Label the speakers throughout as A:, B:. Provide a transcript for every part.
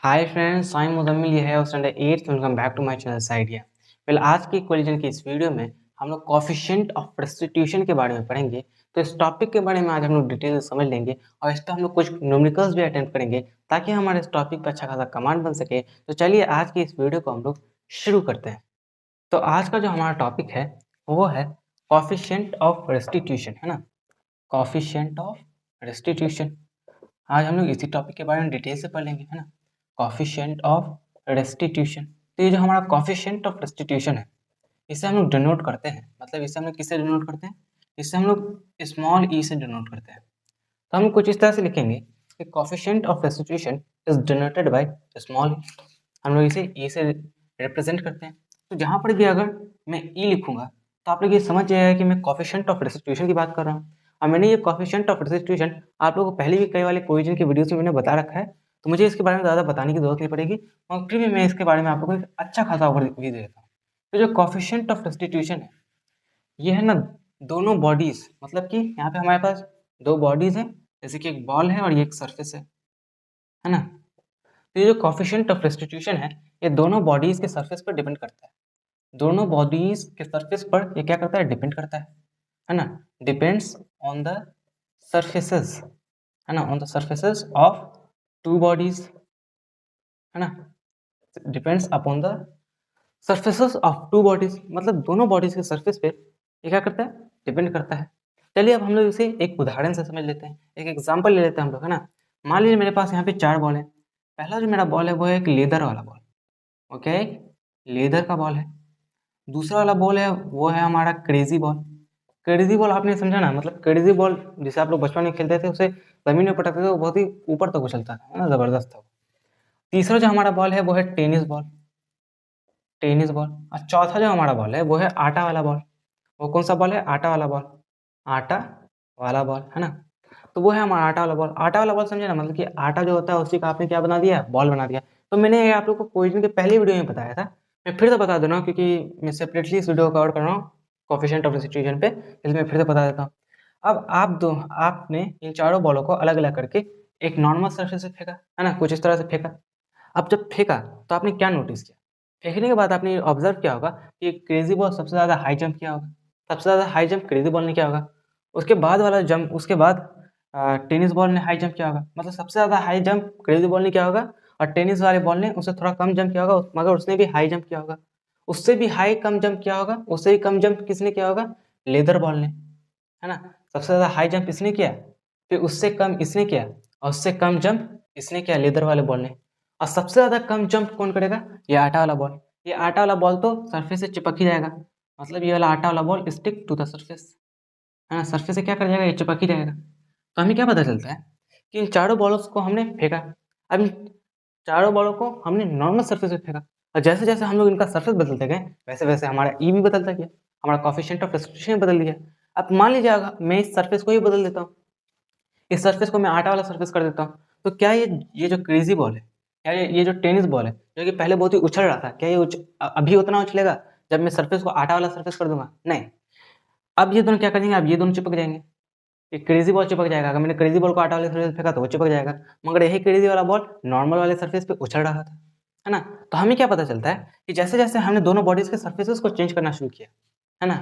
A: Hi friends, I am Muzammil. ये है standard 8th। Welcome back to my channel idea. Well, आज की collision की इस वीडियो में हम लोग कोफिशिएंट ऑफ रेस्टिट्यूशन के बारे में पढ़ेंगे। तो इस टॉपिक के बारे में आज हम लोग डिटेल में समझ लेंगे और इस पर हम लोग कुछ न्यूमेरिकल्स भी अटेम्प्ट करेंगे ताकि हमारे इस टॉपिक पर अच्छा खासा कमांड बन सके। तो चलिए आज की इस वीडियो को हम लोग शुरू करते हैं। तो आज का जो हमारा टॉपिक है वो है कोफिशिएंट ऑफ रेस्टिट्यूशन, है ना। Coefficient of restitution. आज हम लोग इसी टॉपिक के बारे में डिटेल से पढ़ लेंगे, है ना। Coefficient of restitution. तो ये जो हमारा कॉफिशिएंट ऑफ रेस्टिट्यूशन है इसे हम लोग डिनोट करते हैं, मतलब इसे हम लोग किससे डिनोट करते हैं, इससे हम लोग स्मॉल ई से डिनोट करते हैं। तो हम लोग कुछ इस तरह से लिखेंगे कि coefficient of restitution is denoted by small e. हम लोग इसे ई से रिप्रेजेंट करते हैं। तो जहाँ पर भी अगर मैं ई लिखूंगा तो आप लोग ये समझ जाएगा कि मैं कॉफिशिएंट ऑफ रेस्टिट्यूशन की बात कर रहा हूँ। और मैंने ये कॉफिशिएंट ऑफ रेस्टिट्यूशन आप लोगों को पहले भी कई वाले क्वेश्चन की वीडियोस में मैंने बता रखा है, तो मुझे इसके बारे में ज़्यादा बताने की जरूरत नहीं पड़ेगी। और फिर भी मैं इसके बारे में आप लोगों को एक अच्छा खासा ओवरव्यू दे देता हूँ। तो जो कॉफिशिएंट ऑफ रेस्टिट्यूशन है ये है ना, दोनों बॉडीज, मतलब कि यहाँ पे हमारे पास दो बॉडीज हैं, जैसे कि एक बॉल है और ये एक सरफेस है ना। तो ये जो कॉफिशिएंट ऑफ रेस्टिट्यूशन है ये दोनों बॉडीज के सरफेस पर डिपेंड करता है। दोनों बॉडीज के सरफेस पर ये क्या करता है, डिपेंड करता है ना। डिपेंड्स ऑन द सरफेसेस, है ना, on the surfaces of two bodies, है ना। Depends upon the surfaces of two bodies, मतलब दोनों बॉडीज के सरफेस पे ये क्या करता है, डिपेंड करता है। चलिए अब हम लोग इसे एक उदाहरण से समझ लेते हैं, एक एग्जांपल ले लेते हैं हम लोग, है ना। मान लीजिए मेरे पास यहाँ पे चार बॉल है। पहला जो मेरा बॉल है वो है एक लेदर वाला बॉल। ओके, लेदर का बॉल है। दूसरा वाला बॉल है वो है हमारा क्रेजी बॉल। क्रेजी बॉल आपने समझा ना, मतलब क्रेजी बॉल जिसे आप लोग बचपन में खेलते थे, उसे जमीन में पटकते थे, वो बहुत ही ऊपर तक उछलता था, है ना, जबरदस्त था वो। तीसरा जो हमारा बॉल है वो है टेनिस बॉल, टेनिस बॉल। और चौथा जो हमारा बॉल है वो है आटा वाला बॉल। वो कौन सा बॉल है, आटा वाला बॉल, आटा वाला बॉल, है ना। तो वो है हमारा आटा वाला बॉल। आटा वाला बॉल समझे ना, मतलब कि आटा जो होता है उसी का आपने क्या बना दिया, बॉल बना दिया। तो मैंने ये आप लोग को क्वेश्चन के पहले वीडियो में बताया था, मैं फिर से बता दे रहा हूँ क्योंकि मैं सेपरेटली इस वीडियो को कवर कर रहा हूँ कोफिशिएंट ऑफ सिचुएशन पे, इसलिए मैं फिर से बता देता हूँ। अब आपने इन चारों बॉलों को अलग अलग करके एक नॉर्मल सरफेस से फेंका, है ना, कुछ इस तरह से फेंका। अब जब फेंका तो आपने क्या नोटिस किया, फेंकने के बाद आपने ऑब्जर्व किया होगा कि क्रेजी बॉल सबसे ज़्यादा हाई जंप किया होगा। सबसे ज़्यादा हाई जंप क्रेजी बॉल ने किया होगा। उसके बाद वाला जंप, उसके बाद टेनिस बॉल ने हाई जंप किया होगा, मतलब सबसे ज़्यादा हाई जंप क्रेजी बॉल ने किया होगा। और टेनिस वाले बॉल ने उससे थोड़ा कम जंप किया होगा, मगर उसने भी हाई जंप किया होगा। उससे भी हाई कम जंप किया होगा, उससे भी कम जंप किसने किया होगा, लेदर बॉल ने, है ना। सबसे ज़्यादा हाई जंप इसने किया, फिर उससे कम इसने किया, और उससे कम जंप इसने किया, लेदर वाले बॉल ने। और सबसे ज़्यादा कम जंप कौन करेगा, ये आटा वाला बॉल। ये आटा वाला बॉल तो सरफेस से चिपक ही जाएगा, मतलब ये वाला आटा वाला ball stick to the surface, है ना, सरफेस से क्या कर जाएगा, ये चिपक ही जाएगा। तो हमें क्या पता चलता है कि इन चारों बॉलों को हमने फेंका। अब इन चारों बॉलों को हमने नॉर्मल सरफेस पे फेंका, और जैसे जैसे हम लोग इनका सरफेस बदलते गए वैसे वैसे हमारा ई भी बदलता गया, हमारा कोफिशिएंट ऑफ रेस्टिट्यूशन बदल गया। अब मान लीजिए अगर मैं इस सरफेस को ही बदल देता हूँ, इस सरफेस को मैं आटा वाला सरफेस कर देता हूँ, तो क्या ये जो क्रेजी बॉल है, क्या ये जो टेनिस बॉल है जो कि पहले बहुत ही उछल रहा था, क्या ये अभी उतना उछलेगा जब मैं सरफेस को आटा वाला सरफेस कर दूंगा, नहीं। अब ये दोनों क्या करेंगे, अब ये दोनों चिपक जाएंगे। ये क्रेजी बॉल चिपक जाएगा, अगर मैंने क्रेजी बॉल को आटा वाले सरफेस पे फेंका तो वो चिपक जाएगा, मगर यही क्रेजी वाला बॉल नॉर्मल वाले सरफेस पे उछल रहा था, है ना। तो हमें क्या पता चलता है कि जैसे जैसे हमने दोनों बॉडीज के सरफेसेस को चेंज करना शुरू किया, है ना,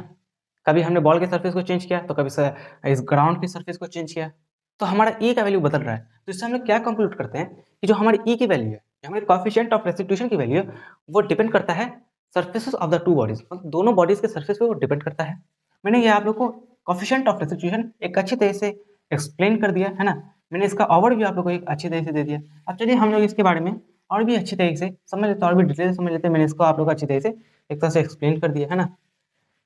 A: कभी हमने बॉल के सरफेस को चेंज किया तो कभी इस ग्राउंड के सरफेस को चेंज किया, तो हमारा ई का वैल्यू बदल रहा है। तो इससे हम लोग क्या कंक्लूड करते हैं कि जो हमारी ई की वैल्यू है, जो हमारे कोफिशिएंट ऑफ रेस्टिट्यूशन की वैल्यू है, वो डिपेंड करता है surfaces of the two bodies, मतलब दोनों बॉडीज के सरफेस पे वो डिपेंड करता है। मैंने ये आप लोग को कोफिशिएंट ऑफ रेस्टिट्यूशन एक अच्छी तरह से एक्सप्लेन कर दिया, है ना। मैंने इसका ओवरव्यू आप लोग को एक अच्छी तरह से दे दिया। अब चलिए हम लोग इसके बारे में और भी अच्छी तरीके से समझ लेते हैं, और भी डिटेल से समझ लेते हैं। मैंने इसको आप लोग को अच्छी तरह से एक तरह से एक्सप्लेन कर दिया, है ना।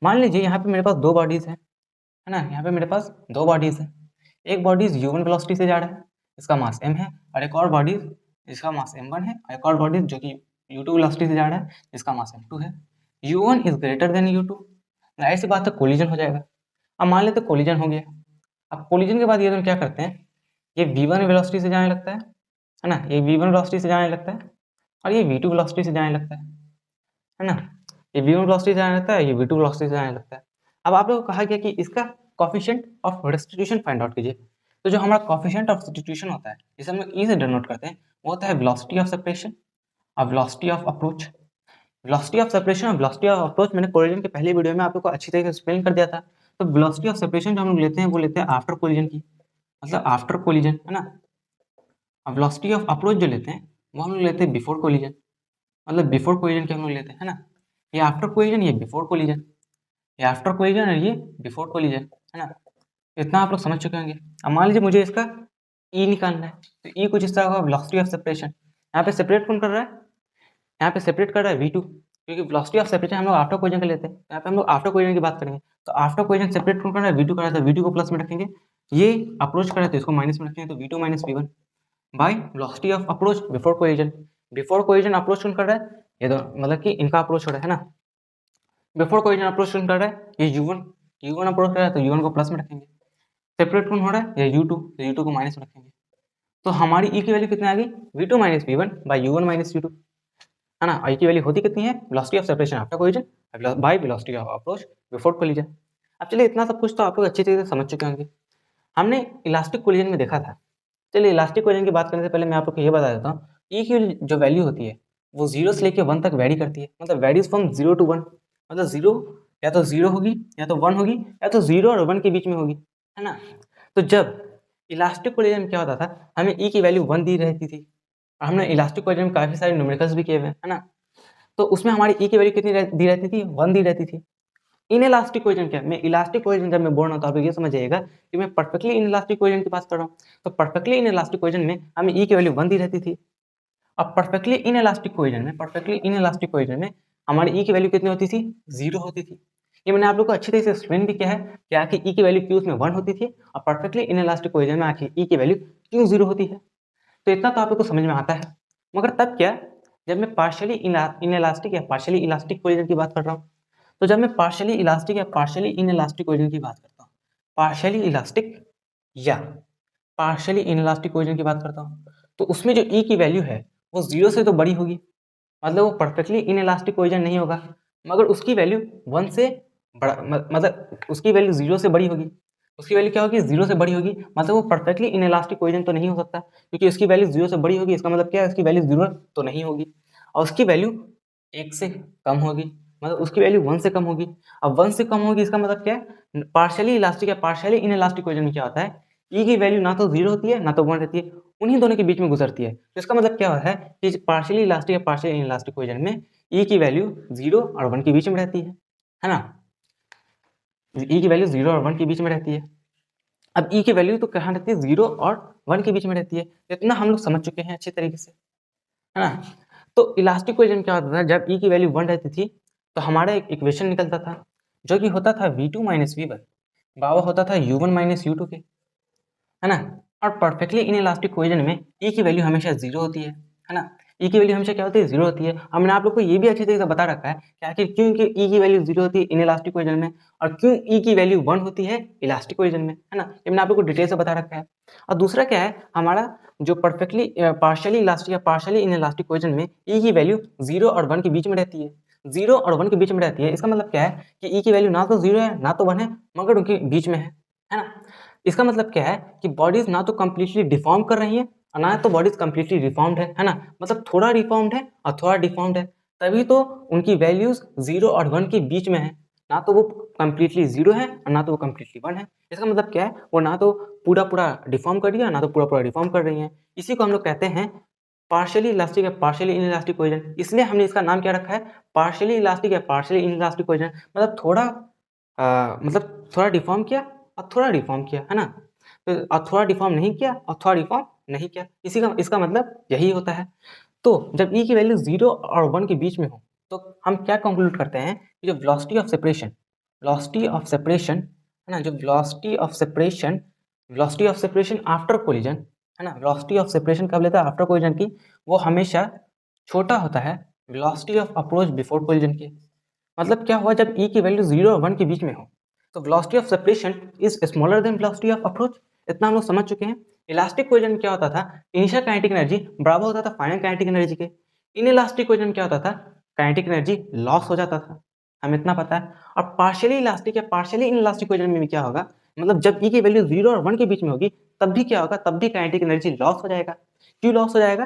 A: मान लीजिए यहाँ पे मेरे पास दो बॉडीज हैं, है ना, यहाँ पे मेरे पास दो बॉडीज हैं। एक बॉडीज u1 वेलोसिटी से जा रहा है, इसका मास m है, और एक और बॉडीज जिसका मास m1 है, और एक और बॉडीज जो कि u2 वेलोसिटी से जा रहा है, जिसका मास m2 है। u1 is greater than u2, ऐसी बात है कोलिजन हो जाएगा। अब मान लेते कोलिजन हो गया। अब कोलिजन के बाद ये दोनों क्या करते हैं, ये v1 वेलोसिटी से जाने लगता है ना, ये v1 वेलोसिटी से जाने लगता है, और ये v2 वेलोसिटी से जाने लगता है ना। ये v1 वेलोसिटी से जाने लगता है, ये v2 वेलोसिटी से जाने लगता है। अब आप लोगों को कहा गया कि इसका coefficient of restitution find out कीजिए। तो जो हमारा कोफिशिएंट ऑफ रेस्टिट्यूशन होता है जिसे हम लोग ई से डिनोट करते हैं, वो होता है वेलोसिटी ऑफ सेपरेशन और velocity of approach. Velocity of separation और वेलोसिटी ऑफ अप्रोच मैंने कोलिजन के पहले वीडियो में आप लोग को अच्छी तरीके से एक्सप्लेन कर दिया था। तो वेलोसिटी ऑफ सेपरेशन जो हम लोग लेते हैं वो लेते हैं आफ्टर कोलिजन की, मतलब आफ्टर कोलिजन, है ना। और वेलोसिटी ऑफ अप्रोच जो लेते हैं वो हम लोग लेते हैं बिफोर कोलिजन, मतलब बिफोर कोलिजन के हम लोग लेते हैं, है ना। ये आफ्टर कोलिजन, ये बिफोर कोलिजन, ये आफ्टर कोलिजन और ये बिफोर कोलिजन, है ना। इतना आप लोग समझ चुके होंगे। अब मान लीजिए मुझे इसका ई निकालना है, तो ई कुछ इस तरह का वेलोसिटी ऑफ सेपरेशन, यहाँ पे सेपरेट कौन कर रहा है, यहाँ पे सेपरेट कर रहा है V2, क्योंकि वेलोसिटी ऑफ सेपरेशन हम लोग आफ्टर कोलिजन का लेते हैं, यहाँ पे हम लोग आफ्टर कोलिजन की बात करेंगे। तो आफ्टर कोलिजन सेपरेट कौन कर रहा है, V2 कर रहा है, तो V2 को प्लस में रखेंगे, ये अप्रोच कर रहा है तो इसको माइनस में रखेंगे, तो V2 minus V1 by velocity of approach before collision. Before collision approach कौन कर रहा है, ये दो, मतलब कि इनका अप्रोच हो रहा है ना। बिफोर कोलिजन अप्रोच कौन कर रहा है, ये U1 अप्रोच कर रहा है, तो U1 को प्लस में रखेंगे। सेपरेट कौन हो रहा है, ये U2, तो U2 को माइनस में रखेंगे। तो हमारी ई की वैल्यू कितनी आ गई, V2 minus V1 by U1 minus U2, है ना। आई की वैल्यू होती कितनी है, velocity of separation after collision bye velocity of approach before collision. अब चलिए इतना सब कुछ तो आप लोग अच्छी तरीके से समझ चुके होंगे। हमने इलास्टिक कोलिजन में देखा था। चलिए इलास्टिक कोलिजन की बात करने से पहले मैं आप लोग को ये बता देता हूँ, ई की जो वैल्यू होती है वो 0 से लेकर 1 तक वेरी करती है, मतलब वेरीज फ्रॉम 0 to 1, मतलब 0 या तो 0 होगी या तो 1 होगी या तो 0 और 1 के बीच में होगी, है ना। तो जब इलास्टिक कोलिजन में क्या होता था, हमें ई की वैल्यू 1 दी रहती थी, और हमने इलास्टिक कोलिजन में काफ़ी सारे न्यूमेरिकल्स भी किए हुए हैं, है ना। तो उसमें हमारी ई की वैल्यू कितनी दी रहती थी, 1 दी रहती थी। इन इलास्टिक कोलिजन क्या, मैं इलास्टिक कोलिजन जब मैं बोल रहा हूँ तो आप लोग ये समझ जाइएगा कि मैं परफेक्टली इन इलास्टिक कोलिजन की बात कर रहा हूँ। तो परफेक्टली इन इलास्टिक कोलिजन में हमें ई की वैल्यू 1 दी रहती थी। अब परफेक्टली इन इलास्टिक कोलिजन में हमारी ई की वैल्यू कितनी होती थी, 0 होती थी। ये मैंने आप लोग को अच्छी तरह से एक्सप्लेन भी किया है कि आखिर ई की वैल्यू क्यों उसमें 1 होती थी, और परफेक्टली इन इलास्टिक कोलिजन में आखिर ई की वैल्यू क्यों 0 होती है। तो इतना तो आप लोग को समझ में आता है। मगर तब क्या, जब मैं पार्शियली इन इलास्टिक या पार्शियली इलास्टिक कोलिजन की बात कर रहा हूँ, तो जब मैं पार्शियली इलास्टिक या पार्शियली इन इलास्टिक कोलिजन की बात करता हूँ, पार्शियली इलास्टिक या पार्शियली इन इलास्टिक कोलिजन की बात करता हूँ, तो उसमें जो ई की वैल्यू है वो 0 से तो बड़ी होगी, मतलब वो परफेक्टली इन इलास्टिक कोलिजन नहीं होगा, मगर उसकी वैल्यू 1 से बड़ा, मतलब उसकी वैल्यू 0 से बड़ी होगी। उसकी वैल्यू क्या होगी, 0 से बड़ी होगी, मतलब वो परफेक्टली इन इलास्टिक कोलिजन तो नहीं हो सकता, क्योंकि उसकी वैल्यू 0 से बड़ी होगी, इसका मतलब क्या है, उसकी वैल्यू 0 तो नहीं होगी, और उसकी वैल्यू 1 से कम होगी, मतलब उसकी वैल्यू 1 से कम होगी। अब 1 से कम होगी इसका मतलब क्या है, पार्शियली इलास्टिक या पार्शियली इन इलास्टिक कोलिजन में क्या होता है, ई की वैल्यू ना तो 0 होती है ना तो 1 रहती है, उन्हीं दोनों के बीच में गुजरती है। तो इसका मतलब क्या है कि पार्शियली इलास्टिक या पार्शियली इन इलास्टिक कोलिजन में ई की वैल्यू 0 और 1 के बीच में रहती है ना। ई की वैल्यू 0 और 1 के बीच में रहती है। अब ई की वैल्यू तो कहाँ रहती है, 0 और 1 के बीच में रहती है। इतना हम लोग समझ चुके हैं अच्छे तरीके से, है ना। तो इलास्टिक कोलिजन क्या होता था, जब ई की वैल्यू 1 रहती थी तो हमारा एक इक्वेशन निकलता था, जो कि होता था V2 माइनस V1 बराबर होता था U1 माइनस U2 के, है ना। और परफेक्टली इन इलास्टिक कोलिजन में ई की वैल्यू हमेशा 0 होती है ना। ई की वैल्यू हमेशा क्या होती है, 0 होती है। और मैंने आप लोग को ये भी अच्छी तरीके से बता रखा है कि आखिर क्यों ई की वैल्यू 0 होती है इन इलास्टिक कोलिजन में, और क्यों ई की वैल्यू 1 होती है इलास्टिक कोलिजन में, है ना। ये मैंने आप लोग को डिटेल से बता रखा है। और दूसरा क्या है, हमारा जो परफेक्टली पार्शियली इलास्टिक या पार्शियली इन इलास्टिक कोलिजन में ई की वैल्यू 0 और 1 के बीच में रहती है, 0 और 1 के बीच में रहती है। इसका मतलब क्या है कि ई की वैल्यू ना तो 0 है ना तो 1 है, मगर उनके बीच में है ना। इसका मतलब क्या है कि बॉडीज ना तो कंप्लीटली डिफॉर्म कर रही है और ना तो बॉडीज कंप्लीटली रिफॉर्म्ड है ना, मतलब थोड़ा रिफॉर्म्ड है और थोड़ा डिफॉर्म्ड है, तभी तो उनकी वैल्यूज 0 और 1 के बीच में है, ना तो वो कंप्लीटली 0 है और ना तो वो कंप्लीटली 1 है। इसका मतलब क्या है, वो ना तो पूरा पूरा डिफॉर्म कर दिया ना तो पूरा पूरा डिफॉर्म कर रही है। इसी को हम लोग कहते हैं पार्शियली इलास्टिक या पार्शियली इन इलास्टिक कोलिजन। इसलिए हमने इसका नाम क्या रखा है, पार्शियली इलास्टिक या पार्शियली इन इलास्टिक कोलिजन, मतलब थोड़ा डिफॉर्म किया और थोड़ा डिफॉर्म किया, है ना। तो और थोड़ा डिफॉर्म नहीं किया और थोड़ा डिफॉर्म नहीं किया, इसी का इसका मतलब यही होता है। तो जब ई की वैल्यू 0 और 1 के बीच में हो तो हम क्या कंक्लूड करते हैं कि जो वेलोसिटी ऑफ सेपरेशन है ना, जो velocity of separation after collision, है ना, वेलोसिटी ऑफ सेपरेशन कब लेता है, आफ्टर कोलिजन की, वो हमेशा छोटा होता है velocity of approach before collision के। मतलब क्या हुआ, जब ई की वैल्यू 0 और 1 के बीच में हो तो velocity of separation is smaller than velocity of approach. इतना हम लोग समझ चुके हैं। इलास्टिक कोलिजन में क्या होता था, इनिशियल काइनेटिक एनर्जी बराबर होता था फाइनल काइनेटिक एनर्जी के। इन इलास्टिक कोलिजन में क्या होता था, काइनेटिक एनर्जी लॉस हो जाता था, हमें इतना पता है। और पार्शियली इलास्टिक या पार्शियली इन इलास्टिक कोलिजन में भी क्या होगा, मतलब जब ई की वैल्यू 0 और 1 के बीच में होगी तब भी क्या होगा, तब भी काइनेटिक एनर्जी लॉस हो जाएगा। क्यों लॉस हो जाएगा,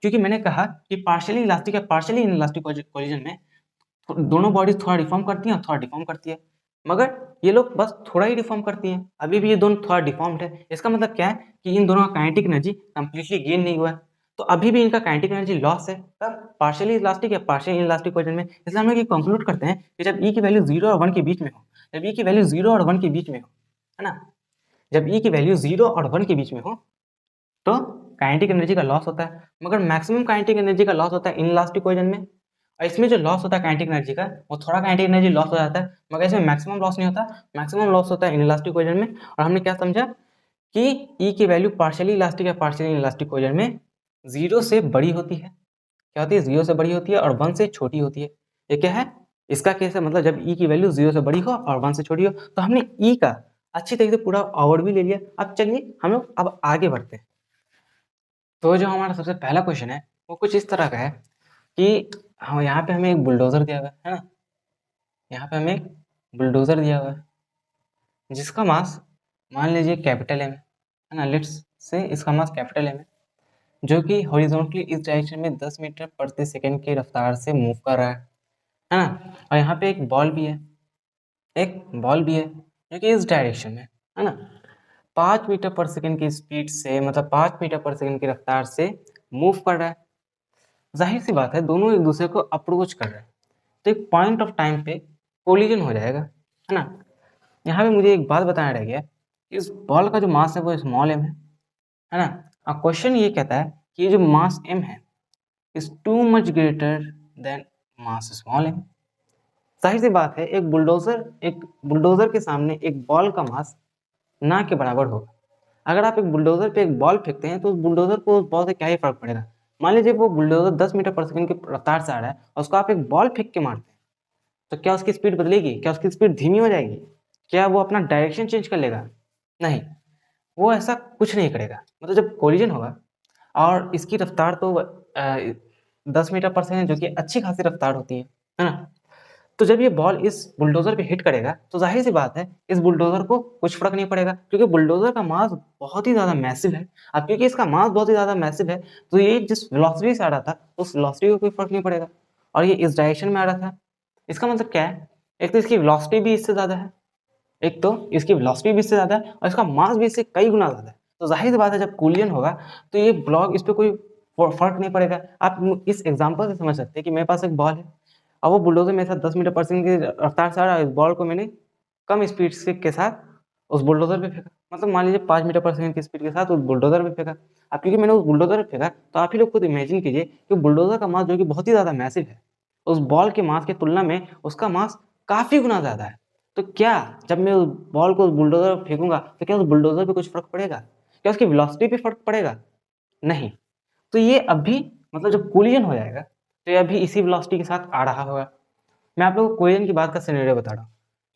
A: क्योंकि मैंने कहा कि पार्शियली इलास्टिक या पार्शियली इनइलास्टिक कोलिजन में दोनों बॉडीज थोड़ा डिफॉर्म करती हैं और थोड़ा डिफॉर्म करती है, मगर ये लोग बस थोड़ा ही डिफॉर्म करती हैं, अभी भी ये दोनों थोड़ा डिफॉर्म्ड है। इसका मतलब क्या है कि इन दोनों का काइनेटिक एनर्जी कंप्लीटली गेन नहीं हुआ है, तो अभी भी इनका काइनेटिक एनर्जी लॉस है। तब पार्शियली इलास्टिक या पार्शियली इनइलास्टिक कोलिजन में, इसलिए हम लोग ये कंक्लूड करते हैं कि जब ई की वैल्यू 0 और 1 के बीच में हो, जब ई की वैल्यू 0 और 1 के बीच में हो, है ना, जब ई की वैल्यू 0 और 1 के बीच में हो तो काइनेटिक एनर्जी का लॉस होता है, मगर मैक्सिमम काइनेटिक एनर्जी का लॉस होता है इनइलास्टिक कोलिजन में। और इसमें जो लॉस होता है काइनेटिक एनर्जी का, वो थोड़ा काइनेटिक एनर्जी लॉस हो जाता है, मगर इसमें मैक्सिमम लॉस नहीं होता, मैक्सिमम लॉस होता है इनइलास्टिक कोलिजन में। और हमने क्या समझा कि ई की वैल्यू पार्शियली इलास्टिक या पार्शियली इनइलास्टिक कोलिजन में 0 से बड़ी होती है। क्या होती है? 0 से बड़ी होती है और 1 से छोटी होती है। ये क्या है? इसका केस है, मतलब जब ई की वैल्यू 0 से बड़ी हो और 1 से छोटी हो। तो हमने ई का अच्छी तरीके से पूरा ओवरव्यू ले लिया। अब चलिए हम लोग अब आगे बढ़ते हैं। तो जो हमारा सबसे पहला क्वेश्चन है वो कुछ इस तरह का है कि हाँ, यहाँ पे हमें एक बुलडोजर दिया हुआ है ना, यहाँ पे हमें एक बुलडोजर दिया हुआ है जिसका मास मान लीजिए कैपिटल एम है ना, लेट्स से इसका मास कैपिटल एम है, जो कि हॉरिजॉन्टली इस डायरेक्शन में 10 मीटर प्रति सेकंड की रफ्तार से मूव कर रहा है ना। और यहाँ पे एक बॉल भी है, एक बॉल भी है जो कि इस डायरेक्शन में है ना 5 मीटर पर सेकंड की स्पीड से, मतलब 5 मीटर पर सेकंड की रफ्तार से मूव कर रहा है। जाहिर सी बात है दोनों एक दूसरे को अप्रोच कर रहे हैं, तो एक पॉइंट ऑफ टाइम पे कोलिजन हो जाएगा, है ना। यहाँ पे मुझे एक बात बताना रह गया कि इस बॉल का जो मास है वो स्मॉल एम है ना। और क्वेश्चन ये कहता है कि ये जो मास एम है is too much greater than mass small M. जाहिर सी बात है एक बुलडोजर के सामने एक बॉल का मास ना के बराबर होगा। अगर आप एक बुलडोजर पे एक बॉल फेंकते हैं तो उस बुलडोजर को उस बॉल से क्या ही फर्क पड़ेगा। मान लीजिए वो बुलडोजर 10 मीटर पर सेकंड की रफ्तार से आ रहा है और उसको आप एक बॉल फेंक के मारते हैं, तो क्या उसकी स्पीड बदलेगी? क्या उसकी स्पीड धीमी हो जाएगी? क्या वो अपना डायरेक्शन चेंज कर लेगा? नहीं, वो ऐसा कुछ नहीं करेगा। मतलब जब कोलिजन होगा और इसकी रफ्तार तो 10 मीटर पर सेकंड, जो कि अच्छी खासी रफ्तार होती है ना। तो जब ये बॉल इस बुलडोजर पे हिट करेगा तो जाहिर सी बात है इस बुलडोजर को कुछ फर्क नहीं पड़ेगा, क्योंकि बुलडोजर का मास बहुत ही ज़्यादा मैसिव है। अब क्योंकि इसका मास बहुत ही ज़्यादा मैसिव है तो ये जिस वेलोसिटी से आ रहा था उस वेलोसिटी को कोई फर्क नहीं पड़ेगा, और ये इस डायरेक्शन में आ रहा था। इसका मतलब क्या है? एक तो इसकी वेलोसिटी भी इससे ज़्यादा है, एक तो इसकी वेलोसिटी भी इससे ज़्यादा है और इसका मास भी इससे कई गुना ज़्यादा है। तो जाहिर सी बात है जब कोलिजन होगा तो ये ब्लॉक, इस पर कोई फर्क नहीं पड़ेगा। आप इस एग्जाम्पल से समझ सकते हैं कि मेरे पास एक बॉल है और वो बुलडोजर मेरे साथ 10 मीटर पर सेकंड की रफ्तार से आ रहा है। इस बॉल को मैंने कम स्पीड से के साथ उस बुलडोजर पे फेंका, मतलब मान लीजिए 5 मीटर पर सेकंड की स्पीड के साथ उस बुलडोजर पे फेंका। अब क्योंकि मैंने उस बुलडोजर पे फेंका तो आप ही लोग खुद इमेजिन कीजिए कि बुलडोजर का मास जो कि बहुत ही ज़्यादा मैसिव है, उस बॉल के मास की तुलना में उसका मास काफ़ी गुना ज़्यादा है। तो क्या जब मैं उस बॉल को उस बुलडोजर पे फेंकूंगा तो क्या उस बुलडोजर पे कुछ फर्क पड़ेगा? क्या उसकी वेलोसिटी पे फर्क पड़ेगा? नहीं। तो ये अभी, मतलब जब कोलिजन हो जाएगा तो ये अभी इसी वेलोसिटी के साथ आ रहा होगा। मैं आप लोगों को कोलिजन की बात का सिनेरियो बता रहा हूँ।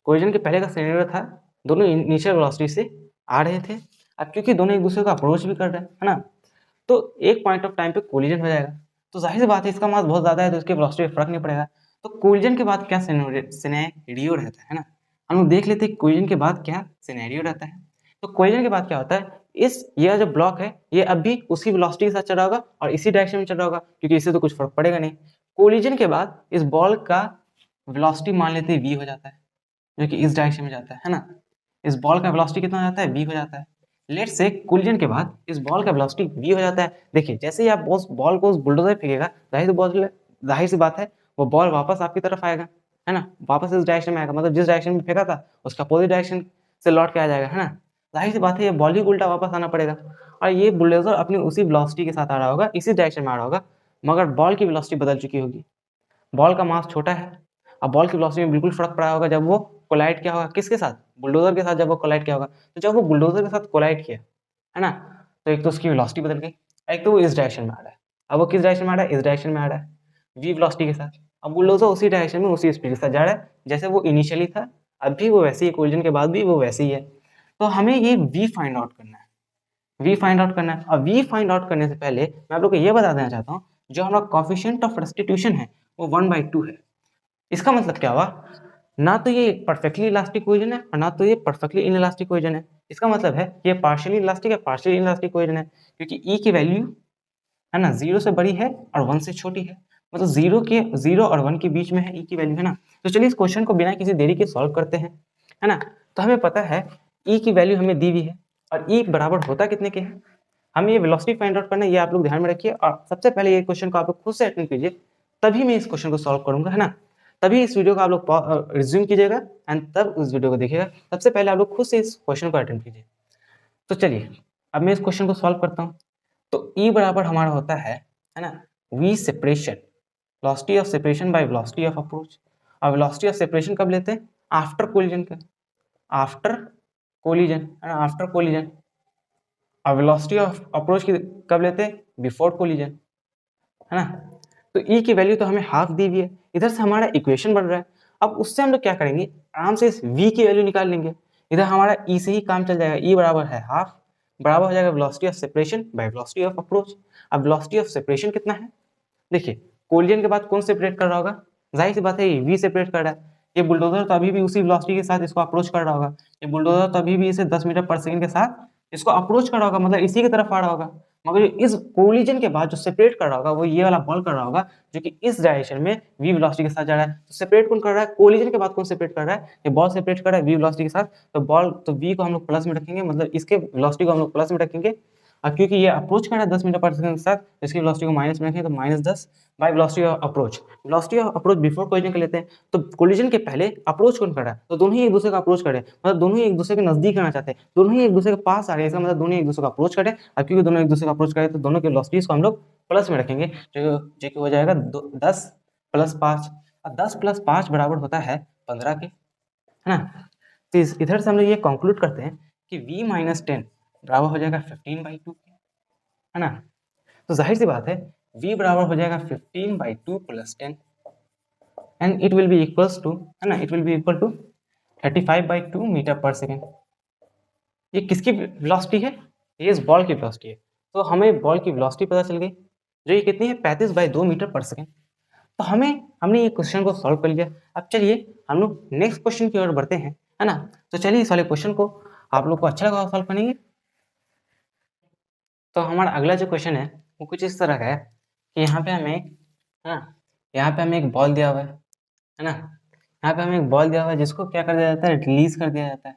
A: कोलिजन के पहले का सिनेरियो था दोनों इनिशियल वेलोसिटी से आ रहे थे, अब क्योंकि दोनों एक दूसरे को अप्रोच भी कर रहे हैं, है ना, तो एक पॉइंट ऑफ टाइम पे कोलिजन हो जाएगा। तो जाहिर सी बात है इसका मास बहुत ज़्यादा है तो इसके वेलोसिटी पे फर्क नहीं पड़ेगा। तो कोलिजन के बाद क्या सिनेरियो रहता है ना, हम लोग देख लेते हैं कोलिजन के बाद क्या सिनेरियो रहता है। तो कोलिजन के बाद क्या होता है, यह जो ब्लॉक है ये अब भी उसी वेलोसिटी के साथ चल रहा होगा और इसी डायरेक्शन में चल रहा होगा, क्योंकि इससे तो कुछ फर्क पड़ेगा नहीं। कोलिजन के बाद इस बॉल का वेलोसिटी मान लेते हैं v हो जाता है, जो कि इस डायरेक्शन में जाता है ना। इस बॉल का वेलोसिटी कितना हो जाता है? v हो जाता है। लेट्स से कोलिजन के बाद इस बॉल का वेलोसिटी v हो जाता है। देखिए जैसे ही आप उस बॉल को उस बुलडोजर फेंकेगा, जाहिर सी बात है वो बॉल वापस आपकी तरफ आएगा, है ना, वापस इस डायरेक्शन में आएगा, मतलब जिस डायरेक्शन में फेंका था उसका अपोजिट डायरेक्शन से लौट के आ जाएगा, है ना। जाहिर सी बात है ये बॉल ही उल्टा वापस आना पड़ेगा और ये बुलडोजर अपनी उसी वेलोसिटी के साथ आ रहा होगा, इसी डायरेक्शन में आ रहा होगा, मगर बॉल की वेलोसिटी बदल चुकी होगी। बॉल का मास छोटा है, अब बॉल की वेलोसिटी में बिल्कुल फर्क पड़ा होगा जब वो कोलाइड किया होगा किसके साथ? बुलडोजर के साथ। जब वो कोलाइड किया होगा तो जब वो बुलडोजर के साथ कोलाइड किया, है ना, तो एक तो उसकी वेलोसिटी बदल गई, एक तो वो इस डायरेक्शन में आ रहा है। अब वो किस डायरेक्शन में आ रहा है? इस डायरेक्शन में आ रहा है v वेलोसिटी के साथ। अब बुलडोजर उसी डायरेक्शन में उसी स्पीड के साथ जा रहा है जैसे वो इनिशियली था, अब भी वो वैसे ही, कोलिजन के बाद भी वो वैसे ही है। तो हमें ये v फाइंड आउट करना है, v फाइंड आउट करना है। और v फाइंड आउट करने से पहले मैं आप लोग को ये बता देना चाहता हूँ, जो हमारा कोफिशिएंट ऑफ रेस्टिट्यूशन है वो 1/2 है। इसका मतलब क्या हुआ, ना तो ये परफेक्टली इलास्टिक कोलिजन है और ना तो ये परफेक्टली इनइलास्टिक कोलिजन है। इसका मतलब है ये पार्शियली इलास्टिक है, पार्शियली इनइलास्टिक कोलिजन है, क्योंकि ई की वैल्यू है ना, 0 से बड़ी है और 1 से छोटी है, मतलब 0 और 1 के बीच में है ई की वैल्यू, है ना। तो चलिए इस क्वेश्चन को बिना किसी देरी के सॉल्व करते हैं, है ना। तो हमें पता है ई की वैल्यू हमें दी हुई है और ई बराबर होता कितने के है, हमें ये वेलोसिटी फाइंड आउट करना है, ये आप लोग ध्यान में रखिए। और सबसे पहले ये क्वेश्चन को आप लोग खुद से अटेंड कीजिए, तभी मैं इस क्वेश्चन को सॉल्व करूंगा, है ना। तभी इस वीडियो को आप लोग रिज्यूम कीजिएगा एंड तब उस वीडियो को देखिएगा। सबसे पहले आप लोग खुद से इस क्वेश्चन को अटेंड कीजिए। तो चलिए अब मैं इस क्वेश्चन को सॉल्व करता हूँ। तो ई बराबर हमारा होता है ना, V separation, velocity of separation by velocity of approach. और वेलोसिटी ऑफ सेपरेशन कब लेते हैं, आफ्टर कोलिजन का, आफ्टर कोलिजन, है ना, आफ्टर कोलिजन। और वेलोसिटी ऑफ अप्रोच की कब लेते हैं, बिफोर कोलिजन, है ना। तो ई की वैल्यू तो हमें हाफ दी हुई है, इधर से हमारा इक्वेशन बन रहा है। अब उससे हम लोग क्या करेंगे, आराम से इस v की वैल्यू निकाल लेंगे। इधर हमारा ई से ही काम चल जाएगा, ई बराबर है हाफ, बराबर हो जाएगा velocity of separation by velocity of approach. अब वेलोसिटी ऑफ सेपरेशन कितना है, देखिए कोलिजन के बाद कौन सेपरेट कर रहा होगा, जाहिर सी बात है ये वी सेपरेट कर रहा है। ये बुलडोजर तो अभी भी उसी वेलोसिटी के साथ इसको अप्रोच कर रहा होगा, ये बुलडोजर तो अभी भी इसे 10 मीटर पर सेकंड के साथ इसको अप्रोच कर रहा होगा, मतलब इसी की तरफ आ रहा होगा। मगर इस कोलिजन के बाद जो सेपरेट कर रहा होगा वो ये वाला बॉल कर रहा होगा, जो कि इस डायरेक्शन में वी वेलोसिटी के साथ जा रहा है। तो सेपरेट कौन कर रहा है, कोलिजन के बाद कौन सेपरेट कर रहा है, ये बॉल सेपरेट कर रहा है वी वेलोसिटी के साथ। तो बॉल तो वी को हम लोग प्लस में रखेंगे, मतलब इसके वेलोसिटी को हम लोग प्लस में रखेंगे। और क्योंकि ये अप्रोच कर रहा है 10 मीटर पर सेकंड के साथ, तो इसकी वेलोसिटी को माइनस में रखेंगे, तो -10 bye velocity of approach. Velocity of approach before collision कर लेते हैं, तो कोलिजन के पहले अप्रोच कौन कर रहा है, तो दोनों ही एक दूसरे का अप्रोच कर रहे हैं, मतलब दोनों ही एक दूसरे के नजदीक आना चाहते हैं, दोनों ही एक दूसरे के पास आ रहे हैं, इसका मतलब दोनों एक दूसरे का अप्रोच करें। और क्योंकि दोनों एक दूसरे का अप्रोच करें तो दोनों के वेलोसिटीज को हम लोग प्लस में रखेंगे, जो कि हो जाएगा 10 + 5। और 10 + 5 बराबर होता है 15 के, है ना। तो इधर से हम लोग ये कंक्लूड करते हैं कि v - 10 बराबर हो जाएगा 15/2 के, है ना। तो जाहिर सी बात है v बराबर हो जाएगा 15/2 + 10 and it will be equals to, है ना, it will be equal to 35/2 metre पर सेकेंड। ये किसकी वेलोसिटी है, ये इस बॉल की वेलोसिटी है। तो हमें बॉल की वेलोसिटी पता चल गई, जो ये कितनी है 35/2 मीटर पर सेकेंड। तो हमने ये क्वेश्चन को सॉल्व कर लिया। अब चलिए हम लोग नेक्स्ट क्वेश्चन की ओर बढ़ते हैं, है ना। तो चलिए इस वाले क्वेश्चन को आप लोग को अच्छा लगा सॉल्व करेंगे। तो हमारा अगला जो क्वेश्चन है वो कुछ इस तरह का है कि यहाँ पे हमें, है ना, यहाँ पे हमें एक बॉल दिया हुआ है ना, यहाँ पे हमें एक बॉल दिया हुआ है जिसको क्या कर दिया जाता है, रिलीज कर दिया जाता है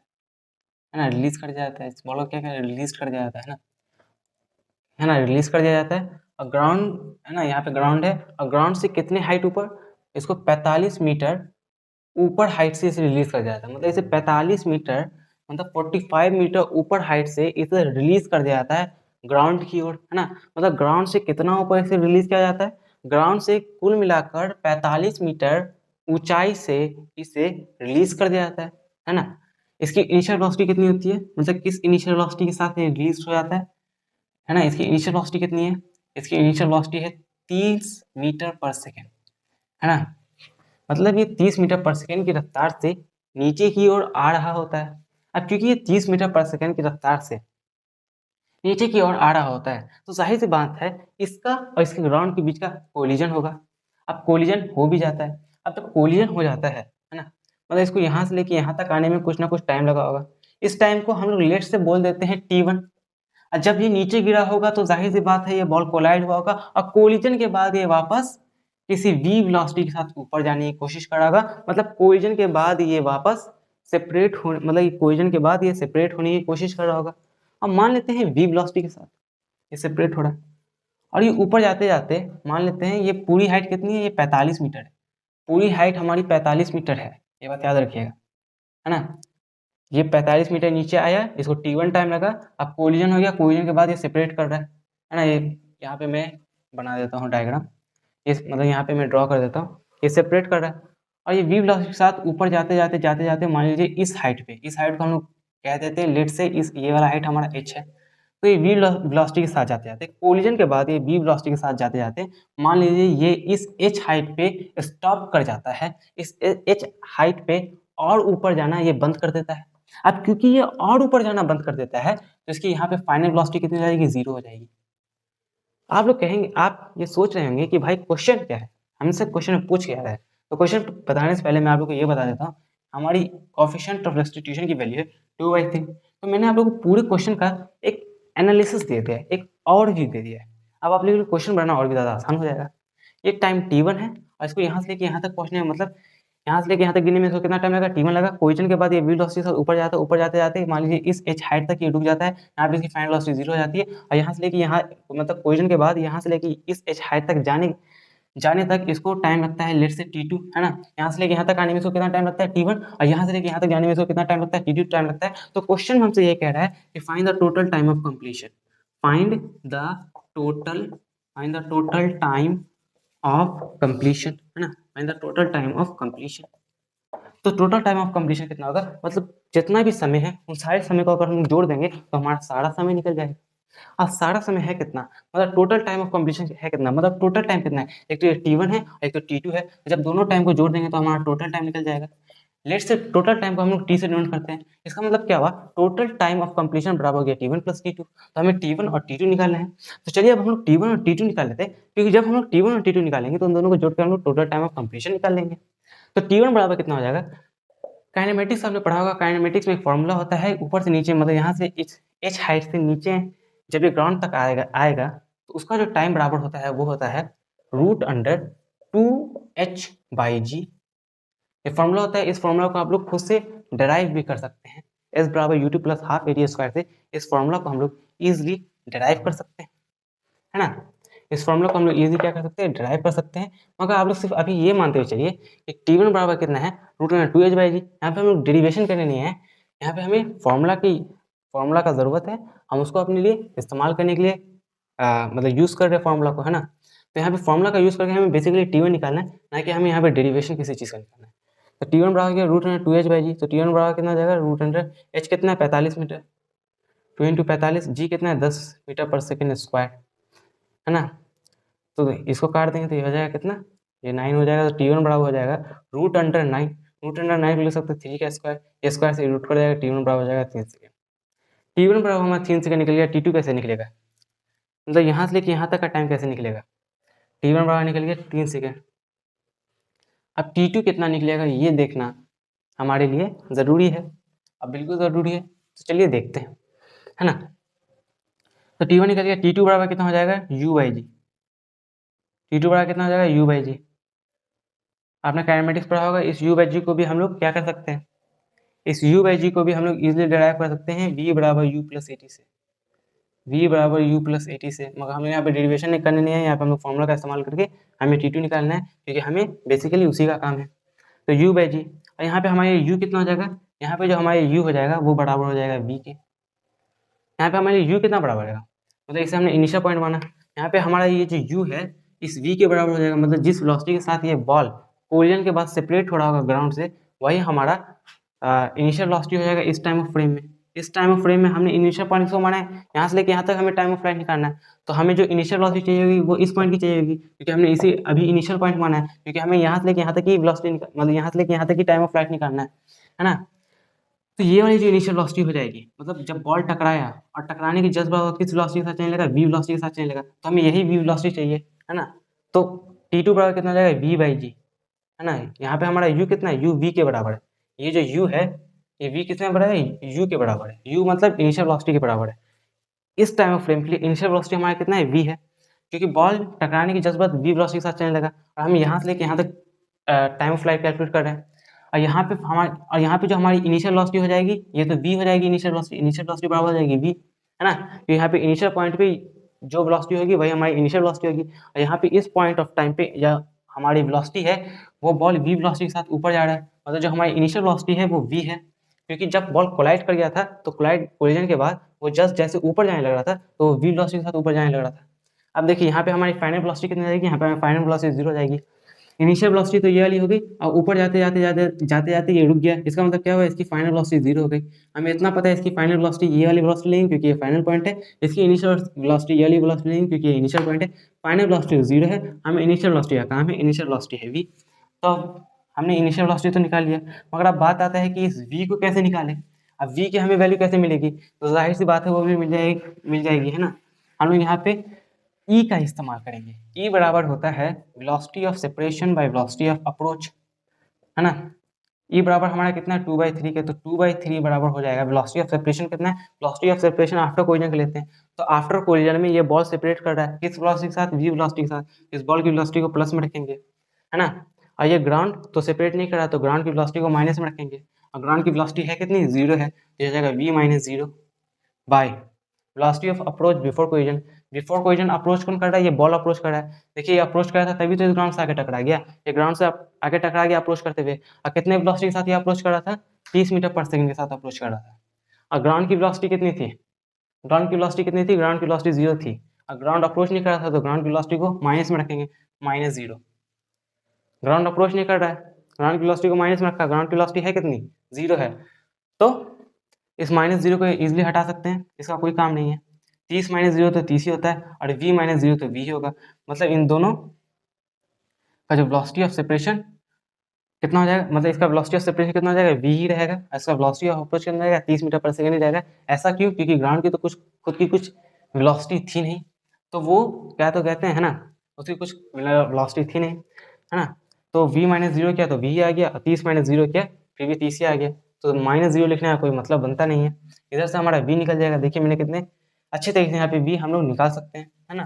A: ना, रिलीज कर दिया जाता है, इस बॉल को क्या कर रिलीज कर दिया जाता है ना, रिलीज कर दिया जाता है। और ग्राउंड, है ना, यहाँ पे ग्राउंड है, और ग्राउंड से कितने हाइट ऊपर, इसको 45 मीटर ऊपर हाइट से इसे रिलीज कर दिया जाता है, मतलब इसे 45 मीटर, मतलब 45 मीटर ऊपर हाइट से इसे रिलीज कर दिया जाता है ग्राउंड की ओर, है ना। मतलब ग्राउंड से कितना ऊपर इसे रिलीज किया जाता है, ग्राउंड से कुल मिलाकर 45 मीटर ऊंचाई से इसे रिलीज कर दिया जाता है ना। इसकी इनिशियल वेलोसिटी कितनी होती है, मतलब किस इनिशियल वेलोसिटी के साथ ये रिलीज हो जाता है ना। इसकी इनिशियल वेलोसिटी कितनी है, इसकी इनिशियल वेलोसिटी है 30 मीटर पर सेकेंड, है ना। मतलब ये 30 मीटर पर सेकेंड की रफ्तार से नीचे की ओर आ रहा होता है। अब क्योंकि ये 30 मीटर पर सेकेंड की रफ्तार से नीचे की ओर आ रहा होता है, तो जाहिर सी बात है इसका और इसके ग्राउंड के बीच का कोलिजन होगा। अब कोलिजन हो भी जाता है, अब जब कोलिजन हो जाता है ना, मतलब इसको यहाँ से लेके यहाँ तक आने में कुछ ना कुछ टाइम लगा होगा। इस टाइम को हम लोग लेट से बोल देते हैं t1। और जब ये नीचे गिरा होगा तो जाहिर सी बात है ये बॉल कोलाइड हुआ होगा, और कोलिजन के बाद ये वापस किसी v वेलोसिटी के साथ ऊपर जाने की कोशिश करेगा, मतलब कोलिजन के बाद ये वापस सेपरेट हो, मतलब कोलिजन के बाद ये सेपरेट होने की कोशिश कर रहा होगा। अब मान लेते हैं v वेलोसिटी के साथ ये सेपरेट हो रहा है, और ये ऊपर जाते जाते मान लेते हैं ये पूरी हाइट कितनी है, ये 45 मीटर है, पूरी हाइट हमारी 45 मीटर है, ये बात याद रखिएगा, है ना। ये 45 मीटर नीचे आया, इसको t1 टाइम लगा, अब कोलिजन हो गया, कोलिजन के बाद ये सेपरेट कर रहा है ना। ये यहाँ पे मैं बना देता हूँ डायग्राम, इस मतलब यहाँ पे मैं ड्रॉ कर देता हूँ, ये सेपरेट कर रहा है। और ये v वेलोसिटी के साथ ऊपर जाते जाते मान लीजिए इस हाइट पे, इस हाइट को हम लोग कह देते हैं लेट से, इस ये वाला हाइट हमारा h है। तो ये v वेलोसिटी के साथ जाते जाते कोलिजन के बाद ये v वेलोसिटी के साथ जाते जाते मान लीजिए ये इस h हाइट पे स्टॉप कर जाता है, इस h हाइट पे और ऊपर जाना ये बंद कर देता है। अब क्योंकि ये और ऊपर जाना बंद कर देता है तो इसकी यहाँ पे फाइनल वेलोसिटी कितनी हो जाएगी, 0 हो जाएगी। आप लोग कहेंगे, आप ये सोच रहे होंगे कि भाई क्वेश्चन क्या है, हमसे क्वेश्चन में पूछ क्या रहा है। तो क्वेश्चन बताने से पहले मैं आप लोग को ये बता देता हूँ, हमारी कोएफिशिएंट ऑफ रेस्टिट्यूशन की वैल्यू है 2/3। तो मैंने आप लोग को पूरे क्वेश्चन का एक एनालिसिस दे दिया है, एक ओवरव्यू दे दिया है। अब आप लोगों के लिए क्वेश्चन बनाना और भी ज़्यादा आसान हो जाएगा। ये टाइम t1 है और इसको यहाँ से लेके यहाँ तक पहुँचने में मतलब यहाँ से लेके यहाँ तक गिनने में इसको कितना टाइम लगा, t1 लगा। कोलिजन के बाद ये v वेलोसिटी के साथ ऊपर जाता है, ऊपर जाते-जाते मान लीजिए इस h हाइट तक ये रुक जाता है, यहाँ पे इसकी फाइनल वेलोसिटी 0 हो जाती है और यहाँ से लेके यहाँ मतलब कोलिजन के बाद यहाँ से लेके इस h हाइट तक जाने तक इसको टाइम लगता है लेट्स से t2, है ना। यहाँ से लेके यहाँ तक आने में इसको कितना टाइम लगता है t1 और यहाँ से लेके यहाँ तक जाने में इसको कितना टाइम लगता है t2 टाइम लगता है। तो क्वेश्चन हमसे ये कह रहा है कि find the total time of completion, find the total time of completion, है ना, find the total time of completion. तो टोटल टाइम ऑफ कंप्लीशन कितना होगा, मतलब जितना भी समय है उन सारे समय को अगर हम जोड़ देंगे तो हमारा सारा समय निकल जाएगा। अब सारा समय है कितना, मतलब टोटल टाइम ऑफ कंप्लीशन है कितना, मतलब टोटल टाइम कितना है, एक तो ये t1 है एक तो t2 है, जब दोनों टाइम को जोड़ देंगे तो हमारा टोटल टाइम निकल जाएगा। लेट्स से टोटल टाइम को हम लोग t से डिनोट करते हैं, इसका मतलब क्या हुआ, टोटल टाइम ऑफ कंप्लीशन बराबर हो गया t1 प्लस t2। तो हमें t1 और t2 निकालना है। तो चलिए अब हम लोग t1 और t2 निकाल लेते हैं, क्योंकि जब हम लोग t1 और t2 निकालेंगे तो उन दोनों को जोड़कर हम लोग टोटल टाइम ऑफ कंप्लीशन निकाल लेंगे। तो t1 बराबर कितना हो जाएगा, काइनेमेटिक्स आपने पढ़ा होगा, काइनेमेटिक्स में एक फॉर्मूला होता है ऊपर से नीचे, मतलब यहाँ से h हाइट से नीचे जब ये ग्राउंड तक आएगा तो उसका जो टाइम बराबर होता है वो होता है √2h/g। ये फॉर्मूला होता है, इस फॉर्मूला को आप लोग खुद से डिराइव भी कर सकते हैं। s बराबर u2 plus half area square से इस फॉर्मूला को हम लोग इजिली डिराइव कर सकते हैं, है ना। इस फॉर्मूला को हम लोग इजीली क्या कर सकते हैं, डिराइव कर सकते हैं। मगर आप लोग सिर्फ अभी ये मानते हुए चलिए कि t1 बराबर कितना है, √2h/g। यहाँ पे हम लोग डेरिवेशन करने नहीं है, यहाँ पे हमें फॉर्मूला का ज़रूरत है, हम उसको अपने लिए इस्तेमाल करने के लिए मतलब यूज़ कर रहे हैं फॉर्मूला को, है ना। तो यहाँ पे फॉर्मूला का यूज़ करके हमें बेसिकली t1 निकालना है, ना कि हमें यहाँ पे डेरिवेशन किसी चीज़ का निकालना है। तो t1 बराबर क्या, √2h/g। तो t1 बराबर कितना हो जाएगा, h कितना है 45 मीटर, 2 × 45, g कितना है 10 मीटर पर सेकेंड स्क्वायर, है ना। तो इसको काट देंगे तो ये हो जाएगा कितना, ये 9 हो जाएगा। तो t1 बराबर हो जाएगा √9, √9 को लिख सकते हैं 3 का स्क्वायर, ये स्क्वायर से रूट कर जाएगा, t1 बराबर हो जाएगा 3 सेकेंड। t1 बराबर हमारा 3 सेकेंड निकल गया। t2 कैसे निकलेगा, मतलब यहाँ से लेके यहाँ तक का टाइम कैसे निकलेगा, t1 बराबर निकल गया 3 सेकेंड। अब t2 कितना निकलेगा ये देखना हमारे लिए ज़रूरी है, अब बिल्कुल ज़रूरी है। तो चलिए देखते हैं, है ना। तो t1 निकल गया, t2 बराबर कितना हो जाएगा u/g, t2 बराबर कितना हो जाएगा u/g। आपने काइनेमेटिक्स पढ़ा होगा, इस u/g को भी हम लोग क्या कर सकते हैं, इस u/g को भी हम लोग इजीली डिराइव कर सकते हैं v बराबर u प्लस 80 से, v बराबर u प्लस 80 से। मगर हमें यहाँ पे डेरिवेशन नहीं करने नहीं है, यहाँ पे हम लोग फॉर्मूला का इस्तेमाल करके हमें t2 निकालना है, क्योंकि हमें बेसिकली उसी का काम है। तो u/g और यहाँ पे हमारे u कितना हो जाएगा, यहाँ पे जो हमारे u हो जाएगा वो बराबर हो जाएगा v के। यहाँ पे हमारे u कितना बराबर है, मतलब इसे हमने इनिशियल पॉइंट माना, यहाँ पे हमारा ये जो u है इस v के बराबर हो जाएगा, मतलब जिस वेलोसिटी के साथ ये बॉल कोलिजन के बाद सेपरेट हो रहा होगा ग्राउंड से, वही हमारा इनिशियल वेलोसिटी हो जाएगा इस टाइम ऑफ फ्रेम में। इस टाइम ऑफ फ्रेम में हमने इनिशियल पॉइंट को माना है, यहाँ से लेके यहाँ तक हमें टाइम ऑफ फ्लाइट निकालना है। तो हमें जो इनिशियल वेलोसिटी चाहिए होगी वो इस पॉइंट की चाहिए होगी, क्योंकि हमने इसे अभी इनिशियल पॉइंट माना है, क्योंकि हमें यहाँ से लेके यहाँ तक की वेलोसिटी मतलब यहाँ से लेके यहाँ तक की टाइम ऑफ फ्लाइट निकालना है ना। तो ये वाली जो इनिशियल वेलोसिटी हो जाएगी, मतलब जब बॉल टकराया और टकराने की जस्ट बाद किस वेलोसिटी के साथ चलने लगा, v वेलोसिटी के साथ चलने लगा, तो हमें यही v वेलोसिटी चाहिए, है ना। तो t2 बराबर कितना हो जाएगा v/g, है ना। यहाँ पे हमारा u कितना है, u v के बराबर है। ये जो u है ये v कितने बराबर है, u के बराबर है। u मतलब इनिशियल वेलोसिटी के बराबर है। इस टाइम ऑफ फ्रेम के लिए इनिशियल वेलोसिटी हमारा कितना है, v है, क्योंकि बॉल टकराने की जस्ट बाद v वेलोसिटी के साथ चलने लगा और हम यहाँ से लेके यहाँ तक टाइम ऑफ फ्लाइट कैलकुलेट कर रहे हैं। और यहाँ पे जो हमारी इनिशियल वेलोसिटी हो जाएगी ये तो v हो जाएगी, इनिशियल वेलोसिटी बराबर हो जाएगी v, है ना। तो यहाँ पे इनिशियल पॉइंट पे जो वेलोसिटी होगी वही हमारी इनिशियल वेलोसिटी होगी, और यहाँ पे इस पॉइंट ऑफ टाइम पे या हमारी वेलोसिटी है वो बॉल v वेलोसिटी के साथ ऊपर जा रहा है, मतलब जो हमारी इनिशियल वेलोसिटी है वो v है, क्योंकि जब बॉल कोलाइड कर गया था तो कोलिजन के बाद वो जस्ट जैसे ऊपर जाने लग रहा था तो v वेलोसिटी के साथ ऊपर जाने लग रहा था। अब देखिए यहाँ पे हमारी फाइनल वेलोसिटी कितनी जाएगी, यहाँ पे हमारी फाइनल वेलोसिटी 0 जाएगी। इनिशियल वेलोसिटी तो ये वाली हो गई और ऊपर जाते जाते ये रुक गया, इसका मतलब क्या हुआ, इसकी फाइनल वेलोसिटी 0 हो गई। हमें इतना पता है इसकी फाइनल वेलोसिटी ये वाली वेलोसिटी लेंगे क्योंकि ये फाइनल पॉइंट है, इसकी इनिशियल वेलोसिटी ये वाली वेलोसिटी लेंगे क्योंकि ये इनिशियल पॉइंट है। फाइनल वेलोसिटी 0 है, हमें इनिशियल वेलोसिटी का काम है, इनिशियल वेलोसिटी है v। तो हमने इनिशियल वेलोसिटी तो निकाल लिया, मगर अब बात आता है कि इस v को कैसे निकालें। अब v की हमें वैल्यू कैसे मिलेगी, तो जाहिर सी बात है वो भी मिल जाएगी, है ना। हम लोग यहाँ पे E का इस्तेमाल करेंगे। E बराबर होता है velocity of separation by velocity of approach, है ना। ई बराबर हमारा कितना है 2/3 के, तो 2/3 बराबर हो जाएगा वेलोसिटी ऑफ सेपरेशन कितना है, velocity of separation after collision के लेते हैं। तो आफ्टर कोलिजन में ये बॉल सेपरेट कर रहा है किस वेलोसिटी के साथ, वी वेलोसिटी के साथ, इस बॉल की वेलोसिटी को प्लस में रखेंगे, है ना। और ये ग्राउंड तो सेपरेट नहीं कर रहा, तो ग्राउंड की वेलोसिटी को माइनस में रखेंगे, और ग्राउंड की वेलोसिटी है कितनी, 0 है, तो हो जाएगा v - 0 bye velocity of approach before collision. Before collision approach कौन कर रहा है, ये बॉल अप्रोच कर रहा है। देखिए ये अप्रोच कर रहा था तभी तो इस ग्राउंड से आगे टकरा गया, ये ग्राउंड से आगे टकरा गया अप्रोच करते हुए, और कितने वेलोसिटी के साथ ये अप्रोच कर रहा था, 30 मीटर पर सेकंड के साथ अप्रोच कर रहा था। और ग्राउंड की वेलोसिटी कितनी थी, ग्राउंड की वेलोसिटी कितनी थी, ग्राउंड की वेलोसिटी 0 थी, और ग्राउंड अप्रोच नहीं कर रहा था, तो ग्राउंड की वेलोसिटी को माइनस में रखेंगे, -0। ग्राउंड अप्रोच नहीं कर रहा है, ग्राउंड की वेलोसिटी को माइनस में रखा, ग्राउंड की वेलोसिटी है कितनी, 0 है, तो इस -0 को इजीली हटा सकते हैं, इसका कोई काम नहीं है। 30 - 0 तो 30 ही होता है, और v - 0 तो v ही होगा, मतलब इन दोनों का जो वेलोसिटी ऑफ सेपरेशन कितना हो जाएगा, मतलब इसका वेलोसिटी ऑफ सेपरेशन कितना हो जाएगा, v ही रहेगा, इसका वेलोसिटी ऑफ अप्रोच कितना रहेगा, 30 मीटर पर सेकंड ही रहेगा। ऐसा क्यों, क्योंकि ग्राउंड की तो कुछ खुद की कुछ वेलोसिटी थी नहीं, तो वो क्या तो कहते हैं, है ना, उसकी कुछ वेलोसिटी थी नहीं, है ना, तो v - 0 किया तो v आ गया, 30 - 0 किया फिर भी 30 ही आ गया, तो -0 लिखने का कोई मतलब बनता नहीं है। इधर से हमारा v निकल जाएगा, देखिए मैंने कितने अच्छे तरीके से यहाँ पे v हम लोग निकाल सकते हैं, है ना।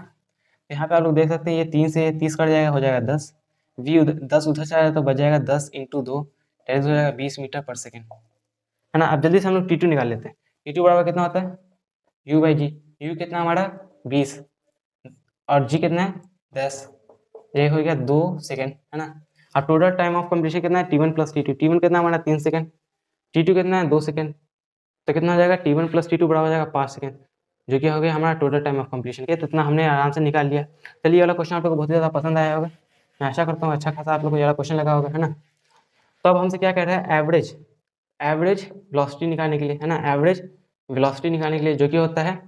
A: यहाँ पे आप लोग देख सकते हैं ये 3 से 30 कट जाएगा, हो जाएगा 10, v 10 उधर चला जाए तो बच जाएगा 10 × 2, दैट हो जाएगा 20 मीटर पर सेकेंड, है ना। अब जल्दी से हम लोग t2 निकाल लेते हैं। t2 बराबर कितना होता है, u/g, u कितना हमारा 20 और g कितना है 10, ये हो गया 2 सेकेंड, है ना। अब टोटल टाइम ऑफ कंप्लीशन कितना है, t1 + t2, t1 कितना हमारा 3 सेकेंड, t2 कितना है 2 सेकेंड, तो कितना हो जाएगा t1 + t2 बराबर हो जाएगा 5 सेकेंड, जो कि हो गया हमारा टोटल टाइम ऑफ कंप्लीशन के, तो इतना हमने आराम से निकाल लिया। चलिए ये वाला क्वेश्चन आप लोग को बहुत ही ज़्यादा पसंद आया होगा, मैं आशा करता हूँ अच्छा खासा आप लोग को ये वाला क्वेश्चन लगा होगा, है ना। तो अब हमसे क्या कह रहा है, एवरेज वेलोसिटी निकालने के लिए, है ना, एवरेज वेलोसिटी निकालने के लिए, जो कि होता है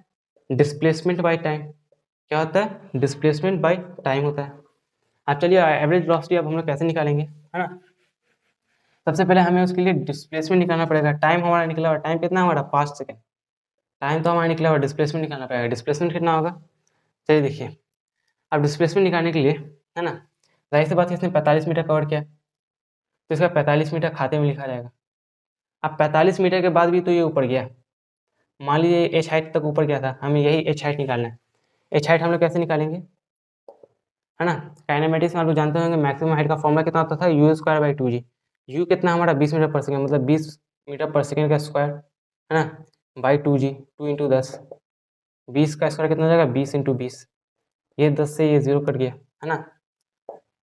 A: डिस्प्लेसमेंट बाय टाइम, क्या होता है, डिस्प्लेसमेंट बाय टाइम होता है। अब चलिए एवरेज वेलोसिटी अब हम लोग कैसे निकालेंगे, है ना। सबसे पहले हमें उसके लिए डिस्प्लेसमेंट निकालना पड़ेगा, टाइम हमारा निकला हुआ, टाइम कितना हमारा 5 सेकेंड, टाइम तो हमारा निकला हुआ, डिस्प्लेसमेंट निकालना पड़ेगा, डिस्प्लेसमेंट कितना होगा, चलिए देखिए। अब डिस्प्लेसमेंट निकालने के लिए, है ना, जाहिर सी बात है इसने 45 मीटर कवर किया, तो इसका 45 मीटर खाते में लिखा जाएगा। अब 45 मीटर के बाद भी तो ये ऊपर गया, मान लीजिए एच हाइट तक ऊपर गया था, हमें यही एच हाइट निकालना है। एच हाइट हम लोग कैसे निकालेंगे, है ना, काइनेमेटिक्स में आप लोग जानते होंगे मैक्सिमम हाइट का फॉर्मूला कितना होता था, u²/2g, u कितना हमारा 20 मीटर पर सेकेंड, मतलब 20 मीटर पर सेकेंड का स्क्वायर, है ना, बाई 2g, 2 × 10, 20 का स्क्वायर कितना हो जाएगा 20 × 20, ये 10 से ये 0 कट गया, है ना,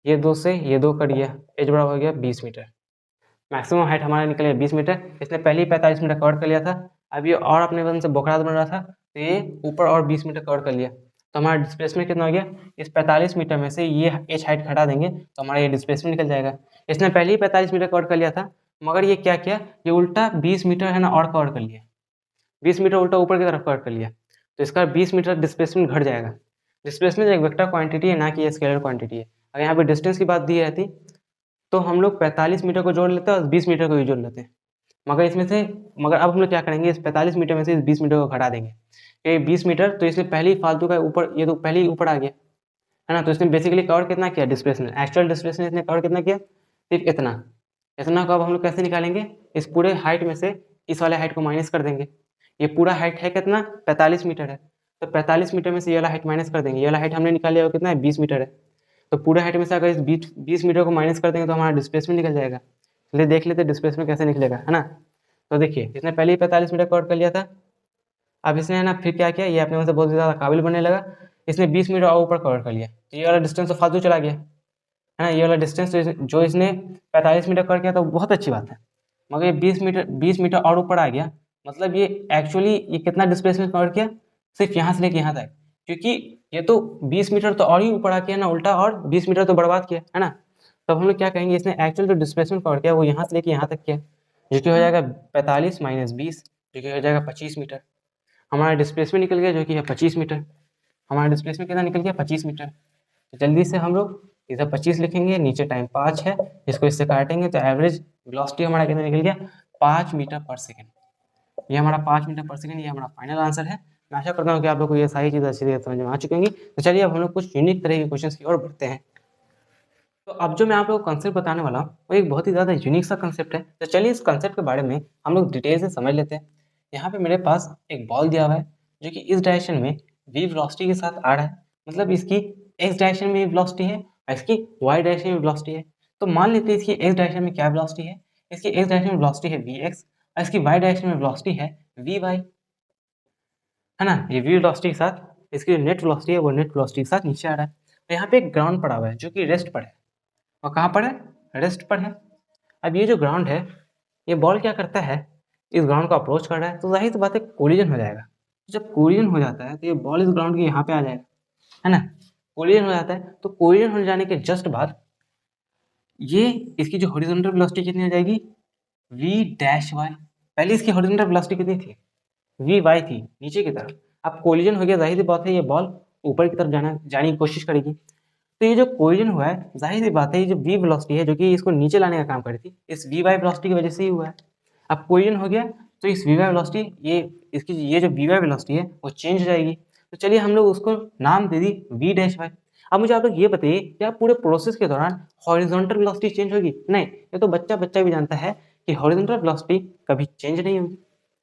A: ये 2 से ये 2 कट गया, एच बराबर हो गया 20 मीटर। मैक्सिमम हाइट हमारा निकल गया 20 मीटर, इसने पहले ही 45 मीटर कवर कर लिया था, अब ये और अपने वजन से बोखराज बन रहा था, तो ये ऊपर और 20 मीटर कवर कर लिया, तो हमारा डिस्प्लेसमेंट कितना हो गया, इस 45 मीटर में से ये एच हाइट घटा देंगे तो हमारा ये डिस्प्लेसमेंट निकल जाएगा। इसने पहले ही 45 मीटर कवर कर लिया था, मगर ये क्या किया, ये उल्टा 20 मीटर, है ना, और कवर कर लिया, 20 मीटर उल्टा ऊपर की तरफ कवर कर लिया, तो इसका 20 मीटर डिस्प्लेसमेंट घट जाएगा। डिस्प्लेसमेंट एक वेक्टर क्वांटिटी है, ना कि स्केलर क्वांटिटी है। अगर यहाँ पे डिस्टेंस की बात दी रहती तो हम लोग 45 मीटर को जोड़ लेते हैं और 20 मीटर को भी जोड़ लेते हैं, मगर अब हम लोग क्या करेंगे, इस 45 मीटर में से इस 20 मीटर को घटा देंगे। ये 20 मीटर तो इसने पहले ही फालतू का ऊपर, ये तो पहले ही ऊपर आ गया, है ना, तो इसने बेसिकली कवर कितना किया, डिस्प्लेसमेंट, एक्चुअल डिस्प्लेसमेंट इसने कवर कितना किया, सिर्फ इतना। इतना को अब हम लोग कैसे निकालेंगे, इस पूरे हाइट में से इस वाले हाइट को माइनस कर देंगे। ये पूरा हाइट है कितना, 45 मीटर है, तो 45 मीटर में से ये वाला हाइट माइनस कर देंगे, ये वाला हाइट हमने निकाल लिया, वो कितना है 20 मीटर है, तो पूरे हाइट में से अगर इस 20 मीटर को माइनस कर देंगे तो हमारा डिस्प्लेसमेंट निकल जाएगा। चलिए देख लेते डिस्प्लेसमेंट कैसे निकलेगा, है ना। तो देखिए इसने पहले ही 45 मीटर कवर कर लिया था, अब इसने, है ना, फिर क्या किया, ये अपने में से बहुत ज़्यादा काबिल बनने लगा, इसने 20 मीटर और ऊपर कवर कर लिया, तो ये वाला डिस्टेंस तो फालतू चला गया, है ना, ये वाला डिस्टेंस जो इसने 45 मीटर कवर किया तो बहुत अच्छी बात है, मगर ये 20 मीटर और ऊपर आ गया, मतलब ये एक्चुअली ये कितना डिस्प्लेसमेंट कवर किया, सिर्फ यहाँ से लेके यहाँ तक, क्योंकि ये तो 20 मीटर तो और ही ऊपर आ किया ना उल्टा, और 20 मीटर तो बर्बाद किया, है ना। तब हम लोग क्या कहेंगे, इसने एक्चुअल जो डिस्प्लेसमेंट कवर किया वो यहाँ से लेके यहाँ तक किया, जो कि हो जाएगा 45 - 20, जो कि हो जाएगा 25 मीटर। हमारा डिस्प्लेसमेंट निकल गया जो कि है 25 मीटर, हमारा डिस्प्लेसमेंट कितना निकल गया 25 मीटर। तो जल्दी से हम लोग इधर 25 लिखेंगे, नीचे टाइम 5 है, इसको इससे काटेंगे तो एवरेज वेलोसिटी हमारा कितना निकल गया 5 मीटर पर सेकेंड। ये हमारा 5 मीटर पर सेकेंड, ये हमारा फाइनल आंसर है। मैं आशा करता हूँ कि आप लोग को ये सारी चीज़ अच्छी तरह समझ में आ चुकी होंगी। तो चलिए अब हम लोग कुछ यूनिक तरह के क्वेश्चन की ओर बढ़ते हैं। तो अब जो मैं आप लोगों को कंसेप्ट बताने वाला हूँ वो एक बहुत ही ज़्यादा यूनिक सा कंसेप्ट है। तो चलिए इस कंसेप्ट के बारे में हम लोग डिटेल से समझ लेते हैं। यहाँ पे मेरे पास एक बॉल दिया हुआ है जो कि इस डायरेक्शन में v वेलोसिटी के साथ आ रहा है, मतलब इसकी x डायरेक्शन में वेलोसिटी है और इसकी y डायरेक्शन में वेलोसिटी है। तो मान लेते हैं इसकी x डायरेक्शन में क्या वेलोसिटी है, इसकी x डायरेक्शन में वेलोसिटी है vx और इसकी y डायरेक्शन में वेलोसिटी है vy, है ना। ये v वेलोसिटी के साथ इसकी नेट वेलोसिटी है वो नेट वेलोसिटी के साथ नीचे आ रहा है। तो यहाँ पे एक ग्राउंड पड़ा हुआ है जो कि रेस्ट पर है, और कहाँ पर है, रेस्ट पर है। अब ये जो ग्राउंड है, ये बॉल क्या करता है, इस ग्राउंड को अप्रोच कर रहा है, तो जाहिर सी बात है कोलिजन हो जाएगा। जब कोलिजन हो जाता है तो ये बॉल इस ग्राउंड के यहाँ पे आ जाएगा, है ना। कोलिजन हो जाता है तो कोलिजन हो जाने के जस्ट बाद ये इसकी जो हॉरिजॉन्टल वेलोसिटी कितनी हो जाएगी, v डैश y। पहले इसकी हॉरिजॉन्टल वेलोसिटी कितनी थी, vy थी, नीचे की तरफ। अब कोलिजन हो गया, जाहिर सी बात है ये बॉल ऊपर की तरफ जाने की कोशिश करेगी। तो ये जो कोलिजन हुआ है, जाहिर सी बात है ये जो v वेलोसिटी है जो कि इसको नीचे लाने का काम कर रही थी, इस vy वेलोसिटी की वजह से ही हुआ है। अब कोलिजन हो गया तो इस vy वेलोसिटी, ये जो vy वेलोसिटी है वो चेंज हो जाएगी। तो चलिए हम लोग उसको नाम दे दी v डैश y। अब मुझे आप लोग ये बताइए क्या पूरे प्रोसेस के दौरान हॉरिजॉन्टल वेलोसिटी चेंज होगी? नहीं, ये तो बच्चा बच्चा भी जानता है कि हॉरिजॉन्टल वेलोसिटी कभी चेंज नहीं होगी,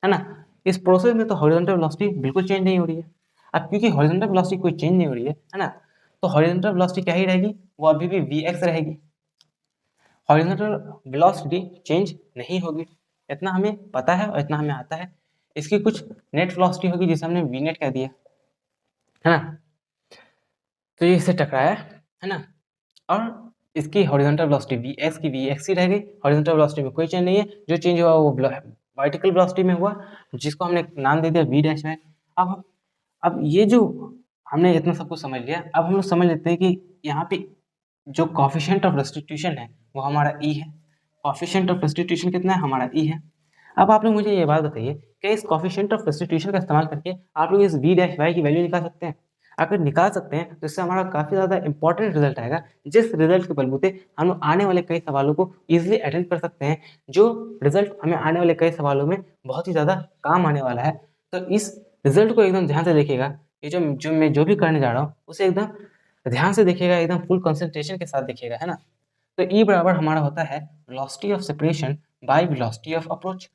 A: है ना। इस प्रोसेस में तो हॉरिजॉन्टल वेलोसिटी बिल्कुल चेंज नहीं हो रही है। अब क्योंकि हॉरिजॉन्टल वेलोसिटी कोई चेंज नहीं हो रही है ना, तो हॉरिजॉन्टल वेलोसिटी क्या ही रहेगी, वो अभी भी vx रहेगी। हॉरिजॉन्टल वेलोसिटी चेंज नहीं होगी, इतना हमें पता है और इतना हमें आता है। इसकी कुछ नेट वेलोसिटी होगी जिसे हमने v नेट कह दिया, है ना। तो ये इससे टकराया, है ना, और इसकी हॉरिजॉन्टल वेलोसिटी vx की vx ही रह गई। हॉरिजॉन्टल वेलोसिटी में कोई चेंज नहीं है, जो चेंज हुआ वो वर्टिकल वेलोसिटी में हुआ, जिसको हमने नाम दे दिया v डैश है। अब ये जो हमने इतना सब कुछ समझ लिया, अब हम लोग समझ लेते हैं कि यहाँ पे जो कॉफिशिएंट ऑफ रेस्टिट्यूशन है वो हमारा ई है। कॉफिशिएंट ऑफ रेस्टिट्यूशन कितना है, हमारा ई है। अब आप लोग मुझे ये बात बताइए, क्या इस कॉफिशिएंट ऑफ रेस्टिट्यूशन का इस्तेमाल करके आप लोग इस v डैश y की वैल्यू निकाल सकते हैं? अगर निकाल सकते हैं तो इससे हमारा काफ़ी ज़्यादा इंपॉर्टेंट रिजल्ट आएगा, जिस रिजल्ट के बलबूते हम लोग आने वाले कई सवालों को ईजिली अटेंड कर सकते हैं, जो रिजल्ट हमें आने वाले कई सवालों में बहुत ही ज़्यादा काम आने वाला है। तो इस रिजल्ट को एकदम ध्यान से देखिएगा, ये जो भी करने जा रहा हूँ उसे एकदम ध्यान से देखिएगा, एकदम फुल कंसंट्रेशन के साथ देखिएगा, है ना। तो ई बराबर हमारा होता है velocity of separation by velocity of approach.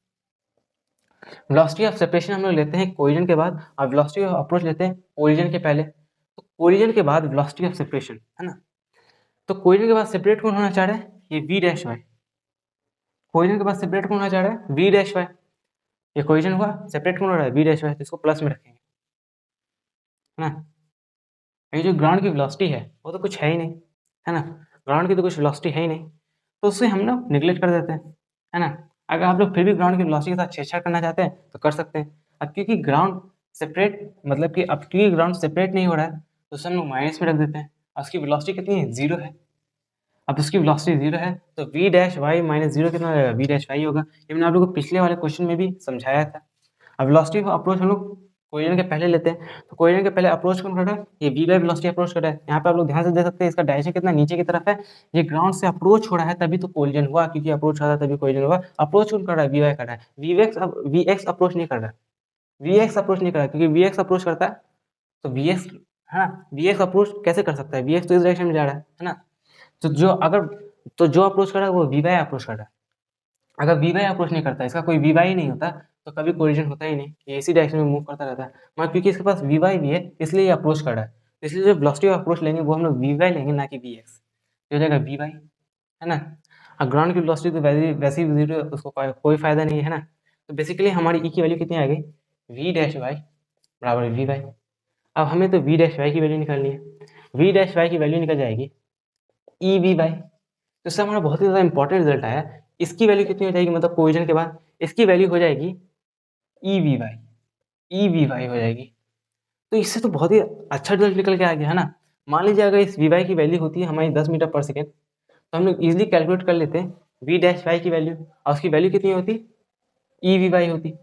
A: Velocity of separation हम लोग लेते हैं कोलिजन के बाद, और वेलोसिटी ऑफ अप्रोच लेते हैं कोलिजन के पहले। तो कोलिजन के बाद वेलोसिटी ऑफ सेपरेशन, है ना। तो कोलिजन के बाद सेपरेट कौन होना चाह रहा है, ये v डैश वाई। कोलिजन के बाद सेपरेट कौन होना चाह रहा है, v डैश वाई। ये कोलिजन हुआ, सेपरेट कौन हो रहा है, v डैश वाई, तो इसको प्लस में रखेंगे, है ना। ये जो ग्राउंड की वेलोसिटी है वो तो कुछ है ही नहीं, है ना। ग्राउंड की तो कुछ वेलोसिटी है ही नहीं, तो उससे हम लोग निगलेक्ट कर देते हैं, है ना। अगर आप लोग फिर भी ग्राउंड की वेलोसिटी के साथ छेड़छाड़ करना चाहते हैं तो कर सकते हैं। अब क्योंकि ग्राउंड सेपरेट, मतलब कि अब क्योंकि ग्राउंड सेपरेट नहीं हो रहा है तो उसे हम लोग माइनस में रख देते हैं, और उसकी वेलोसिटी कितनी है, जीरो है। अब उसकी वेलोसिटी जीरो है तो v dash Y minus zero कितना हो जाएगा, v डैश वाई होगा। ये मैंने आप लोगों को पिछले वाले क्वेश्चन में भी समझाया था। अब वेलोसिटी ऑफ अप्रोच हम लोग कोलिजन के पहले लेते हैं, तो कोलिजन के पहले अप्रोच कौन कर रहा है, ये v बाय वेलोसिटी अप्रोच कर रहा है। यहाँ पे आप लोग ध्यान से देख सकते हैं इसका डायरेक्शन कितना नीचे की तरफ है, ये ग्राउंड से अप्रोच हो रहा है तभी तो कोलिजन हुआ, क्योंकि अप्रोच हो रहा है तभी कोलिजन हुआ। अप्रोच कौन कर रहा है, वी वाई कर रहा है, वी एक्स अप्रोच नहीं कर रहा है, वी एक्स अप्रोच नहीं कर रहा है, क्योंकि वी एक्स अप्रोच करता है तो वी एक्स, है ना। वी एक्स अप्रोच कैसे कर सकता है, वी एक्स तो इस डायरेक्शन में जा रहा है ना। तो जो अप्रोच कर रहा है वो वी वाई अप्रोच कर रहा है। अगर वी वाई अप्रोच नहीं करता, इसका कोई वी वाई नहीं होता, तो कभी कोलिजन होता ही नहीं, ये इसी डायरेक्शन में मूव करता रहता है। मगर क्योंकि इसके पास वी वाई भी है इसलिए ये अप्रोच कर रहा है, तो इसलिए जो वेलोसिटी ऑफ अप्रोच लेंगे वो हम लोग वी वाई लेंगे, ना कि वी एक्स। हो जाएगा वी वाई, है ना। और ग्राउंड की वेलोसिटी तो वैसे ही जीरो, उसको कोई फायदा नहीं है ना। तो बेसिकली हमारी ई की वैल्यू कितनी आ गई, वी डैश वाई बराबर वी वाई। अब हमें तो वी डैश वाई की वैल्यू निकालनी है, वी डैश वाई की वैल्यू निकल जाएगी ई वी वाई। तो इससे हमारा बहुत ही ज़्यादा इंपॉर्टेंट रिजल्ट आया। इसकी वैल्यू कितनी हो जाएगी, मतलब कोलिजन के बाद इसकी वैल्यू हो जाएगी E we Y, E V Y हो जाएगी। तो इससे तो बहुत ही अच्छा रिजल्ट निकल के आ गया, है ना। मान लीजिए अगर इस वी वाई की वैल्यू होती है हमारी 10 मीटर पर सेकेंड, तो हम लोग ईजिली कैलकुलेट कर लेते हैं वी डैश वाई की वैल्यू, और उसकी वैल्यू कितनी होती, ई वी वाई होती,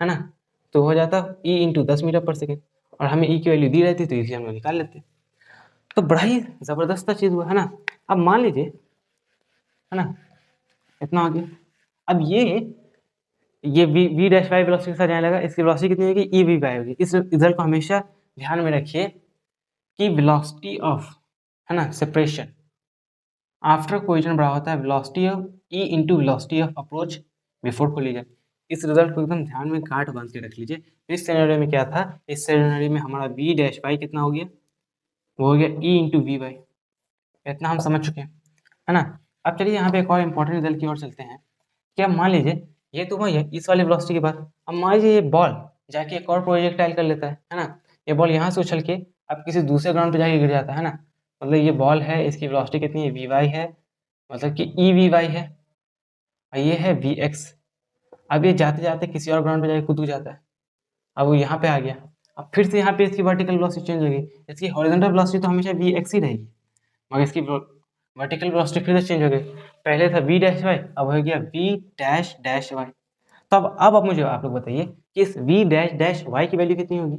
A: है ना। तो हो जाता ई इंटू 10 मीटर पर सेकेंड, और हमें ई की वैल्यू दी रहती तो इसलिए हम लोग निकाल लेते। तो बड़ा ही ज़बरदस्त चीज़ हुआ, है ना। अब मान लीजिए, है ना, इतना हो गया। अब ये वी डैश वाई वेलोसिटी के साथ जाने लगा, इसकी वेलोसिटी कितनी होगी, ई वी वाई होगी। इस रिजल्ट को हमेशा ध्यान में रखिए कि वेलोसिटी ऑफ, है ना, सेपरेशन, आफ्टर कोलिजन बराबर होता है velocity of E into velocity of approach before collision. इस रिजल्ट को एकदम ध्यान में गांठ बांध के रख लीजिए। इस सिनेरियो में क्या था, इस सिनेरियो में हमारा v डैश वाई कितना हो गया, वो हो गया ई इंटू वी वाई। इतना हम समझ चुके हैं, है ना। अब चलिए यहाँ पे एक और इम्पोर्टेंट रिजल्ट की ओर चलते हैं। क्या मान लीजिए ये तो वही है इस वाले वेलोसिटी के बाद, अब मान लीजिए ये बॉल जाके एक और प्रोजेक्टाइल कर लेता है ना। ये बॉल यहाँ से उछल के अब किसी दूसरे ग्राउंड पे जाके गिर जाता है ना। मतलब ये बॉल है, इसकी वेलोसिटी कितनी है, वी वाई है, मतलब कि ई वी वाई है, और ये है वी एक्स। अब ये जाते जाते किसी और ग्राउंड पे जाके कूद जाता है, अब वो यहाँ पे आ गया। अब फिर से यहाँ पे इसकी वर्टिकल वेलोसिटी चेंज होगी, इसकी हॉरिजॉन्टल वेलोसिटी तो हमेशा वी एक्स ही रहेगी, मगर इसकी वर्टिकल वेलोसिटी फिर से चेंज हो गई। पहले था वी डैश वाई, अब हो गया वी डैश डैश वाई। तो अब मुझे आप लोग बताइए कि इस वी डैश डैश वाई की वैल्यू कितनी होगी।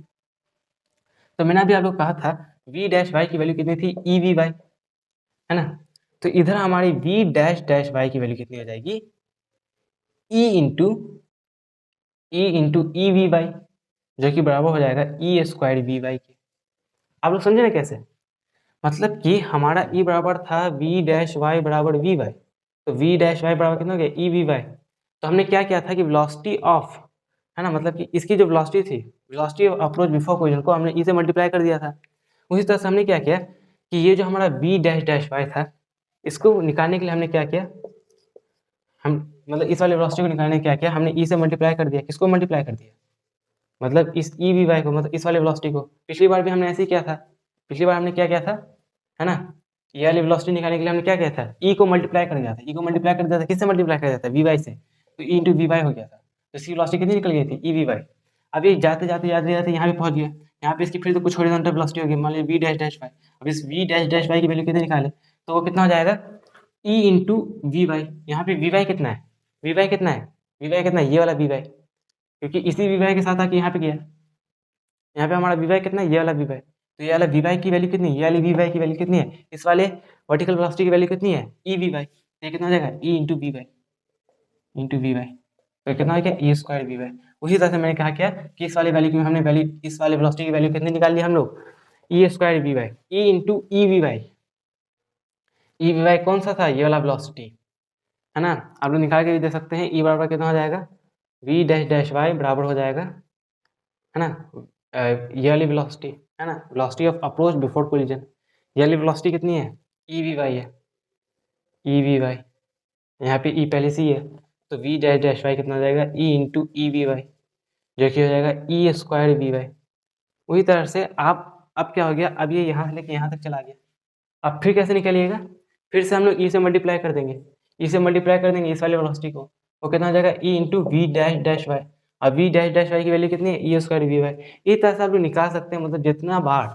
A: तो मैंने अभी आप लोग कहा था वी डैश वाई की वैल्यू कितनी थी, ई वी वाई, है ना। तो इधर हमारी वी डैश डैश वाई की वैल्यू कितनी हो जाएगी, E into E V Y, जो कि बराबर हो जाएगा ई स्क्वायर वी वाई के। आप लोग समझे ना कैसे, मतलब कि हमारा ई बराबर था वी डैश वाई बराबर वी वाई, तो वी डैश वाई बराबर कितना हो गया, ई वी वाई। तो हमने क्या किया था कि वेलोसिटी ऑफ, है ना, मतलब कि इसकी जो वेलोसिटी थी, velocity of approach before collision को हमने ई से मल्टीप्लाई कर दिया था। उसी तरह से हमने क्या किया कि ये जो हमारा वी डैश डैश वाई था, इसको निकालने के लिए हमने क्या किया, हम मतलब इस वाले वेलोसिटी को निकालने क्या किया, हमने ई से मल्टीप्लाई कर दिया। किसको मल्टीप्लाई कर दिया, मतलब इस ई वी वाई को, मतलब इस वाले वेलोसिटी को। पिछली बार भी हमने ऐसे ही किया था, पिछली बार हमने क्या किया था, है ना, ये वाली वेलोसिटी निकालने के लिए हमने क्या किया था, ई को मल्टीप्लाई कर दिया था। ई को मल्टीप्लाई कर दिया था, किससे मल्टीप्लाई कर दिया था, वी वाई से, तो ई इंटू वी वाई हो गया था। तो इसकी वेलोसिटी कितनी निकल गई थी, ई वी वाई। अब ये जाते जाते जाते जाते यहाँ पे पहुंच गया, यहाँ पे इसकी फिर तो कुछ हॉरिजॉन्टल वेलोसिटी होगी, मान लीजिए वी डैश डैश वाई। अब इस वी डैश डैश वाई की वैल्यू कितनी निकाले, तो वो कितना हो जाएगा, ई इंटू वी वाई। यहाँ पे वी वाई कितना है, वी वाई कितना है, वी वाई कितना है, ये वाला वी वाई, क्योंकि इसी वी वाई के साथ आके यहाँ पे गया। यहाँ पे हमारा वी वाई कितना है, ये वाला वी वाई। तो ये वाला वी वाई की वैल्यू कितनी है, ये वाली वी वाई की वैल्यू कितनी है, इस वाले वर्टिकल वेलोसिटी की वैल्यू कितनी है, ई वी वाई। तो ये कितना हो जाएगा, E into V Y, into V Y. तो कितना हो गया, ई स्क्वायर वी वाई। उसी तरह से मैंने कहा क्या कि इस वाले वैल्यू की हमने वैल्यू, इस वाले वेलोसिटी की वैल्यू कितनी निकाल ली हम लोग, ई स्क्वायर वी वाई, ई into E V Y. E V y कौन सा था, ये वाला वेलोसिटी, है ना। आप लोग निकाल के भी दे सकते हैं, ई बराबर कितना हो जाएगा, वी डैश डैश वाई बराबर हो जाएगा, है ना, ये वाली वेलोसिटी, है ना, velocity of approach before collision. ये वाली वेलोसिटी कितनी है, ई वी वाई है, ई वी वाई। यहाँ पे ई पहले से ही है, तो वी डैश डैश वाई कितना हो जाएगा, E into E V Y, जो कि हो जाएगा ई स्क्वायर वी वाई। उसी तरह से आप, अब क्या हो गया, अब ये यहाँ से लेके यहाँ तक चला गया। अब फिर कैसे निकलिएगा, फिर से हम लोग ई से मल्टीप्लाई कर देंगे, ई से मल्टीप्लाई कर देंगे इस वाले वेलोसिटी को, वो कितना हो जाएगा, E into V dash dash Y. अब वी डैश डैश वाई की वैल्यू कितनी है, ई स्क्वायर वी वाई। इस तरह से आप लोग निकाल सकते हैं, मतलब जितना बार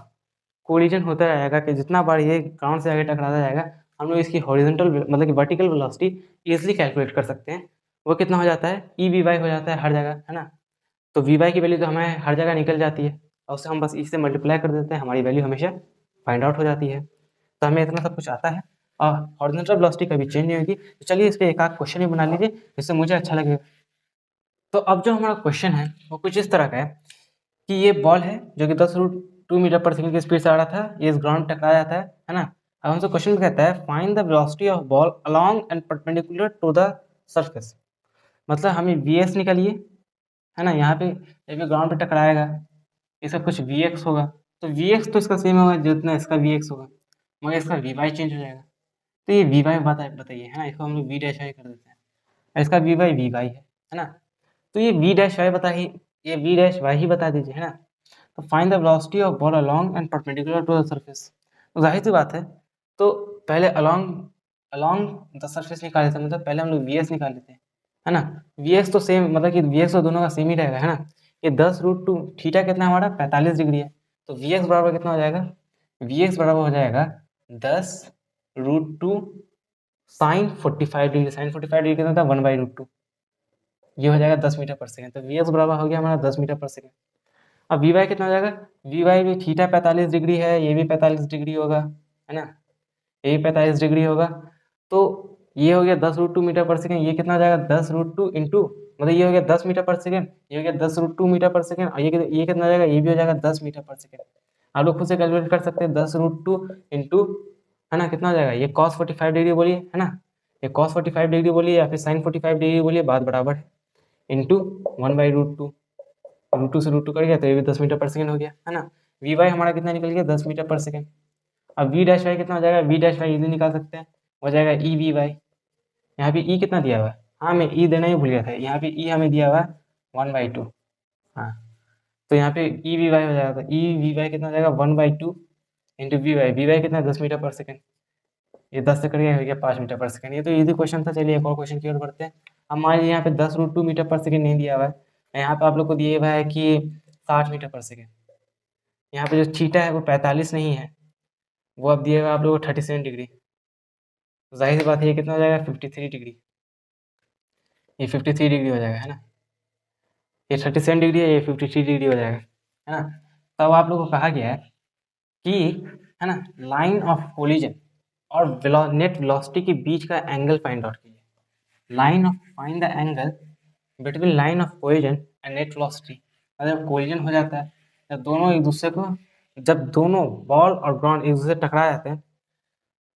A: कोलिजन होता रहेगा, कि जितना बार ये ग्राउंड से आगे टकराता जाएगा, हम लोग इसकी हॉरिजॉन्टल मतलब कि वर्टिकल वेलोसिटी इजीली कैलकुलेट कर सकते हैं। वो कितना हो जाता है, ई वी वाई हो जाता है हर जगह, है ना। तो वी वाई की वैल्यू तो हमें हर जगह निकल जाती है, और उससे हम बस इससे मल्टीप्लाई कर देते हैं, हमारी वैल्यू हमेशा फाइंड आउट हो जाती है। तो हमें इतना सब कुछ आता है, और हॉरिजॉन्टल वेलोसिटी कभी चेंज नहीं होगी। तो चलिए इस पर एक आध क्वेश्चन ही बना लीजिए, जिससे मुझे अच्छा लगेगा। तो अब जो हमारा क्वेश्चन है वो कुछ इस तरह का है कि ये बॉल है जो कि 10√2 मीटर पर सेकंड की स्पीड से आ रहा था, ये इस ग्राउंड टकरा जाता है ना। अब हमसे क्वेश्चन कहता है find the velocity of ball along and perpendicular to the surface. मतलब हमें वी एस निकालिए, है ना। यहाँ पे जब ये ग्राउंड पे टकराएगा, इसका कुछ वी एक्स होगा, तो वी एक्स तो इसका सेम होगा जितना इसका वी एक्स होगा, मगर इसका वी वाई चेंज हो जाएगा। तो ये वी वाई बताइए, है ना, इसको हम लोग वी डैश वाई कर देते हैं, और इसका वी वाई है ना। तो ये वी डैश वाई बता ही, ये वी डैश वाई ही बता दीजिए, है ना। तो find the velocity of ball along and perpendicular to the surface. तो जाहिर सी बात है, तो पहले अलोंग अलोंग द सरफेस निकाल लेते हैं, मतलब पहले हम लोग वी एस निकाल लेते हैं, है ना। वी एक्स तो सेम, मतलब कि वी एक्स तो दोनों का सेम ही रहेगा, है ना। ये 10√2 थीटा कितना हमारा 45 डिग्री है, तो वी एक्स बराबर कितना हो जाएगा, वी एक्स बराबर हो जाएगा 10√2 साइन 45 डिग्री। साइन 45 डिग्री कितना था, 1/√2, ये हो जाएगा 10 मीटर पर सेकंड। तो वी एक्स बराबर हो गया हमारा 10 मीटर पर सेकंड। अब वी वाई कितना हो जाएगा, वी वाई भी थीटा 45 डिग्री है, ये भी 45 डिग्री होगा, है ना, ये भी 45 डिग्री होगा। तो ये हो गया 10√2 मीटर पर सेकंड, ये कितना हो जाएगा 10√2 इंटू, मतलब ये हो गया 10 मीटर पर सेकंड, ये हो गया 10√2 मीटर पर सेकंड, और ये कितना हो जाएगा, ये भी हो जाएगा 10 मीटर पर सेकंड। आप लोग खुद से कैलकुलेट कर सकते हैं, 10√2 इंटू, है ना, कितना हो जाएगा, ये cos 45 डिग्री बोलिए, है ना, ये cos 45 डिग्री बोलिए या फिर sin 45 डिग्री बोलिए, बात बराबर है, इंटू 1/√2, √2 से √2 कट गया तो ये भी 10 मीटर पर सेकेंड हो गया, है ना। वी वाई हमारा कितना निकल गया, 10 मीटर पर सेकेंड। अब वी डैश वाई कितना हो जाएगा, वी डैश वाई इजीली निकाल सकते हैं, हो जाएगा ई वी वाई। यहाँ पे ई कितना दिया हुआ है, हाँ मैं ई देना ही भूल गया था, यहाँ पे ई हमें दिया हुआ है 1/2, हाँ तो यहाँ पे ई वी वाई हो जाएगा, तो ई वी वाई कितना हो जाएगा 1/2 इंटू वी वाई कितना 10 मीटर पर सेकेंड, ये 10 से कट गया हो गया 5 मीटर पर सेकेंड। ये तो इजी क्वेश्चन था। चलिए एक और क्वेश्चन की ओर बढ़ते हैं। अब मान लीजिए यहाँ पे 10√2 मीटर पर सेकेंड नहीं दिया हुआ है, यहाँ पे आप लोग को दिया हुआ है कि 60 मीटर पर सेकेंड। यहाँ पे जो थीटा है वो 45 नहीं है, वो अब दिया हुआ है आप लोग को 37 डिग्री, तो जाहिर सी बात है ये कितना हो जाएगा 53 डिग्री, ये 53 डिग्री हो जाएगा, है ना, ये 37 डिग्री है, ये 53 डिग्री हो जाएगा, है ना। तब आप लोग को कहा गया है कि, है ना, लाइन ऑफ कोलिजन और नेट वेलोसिटी के बीच का एंगल फाइंड आउट कीजिए। Line of find the angle between line of collision and net velocity. जब कोलिजन हो जाता है, जब दोनों एक दूसरे को, जब दोनों बॉल और ग्राउंड एक दूसरे से टकरा जाते हैं,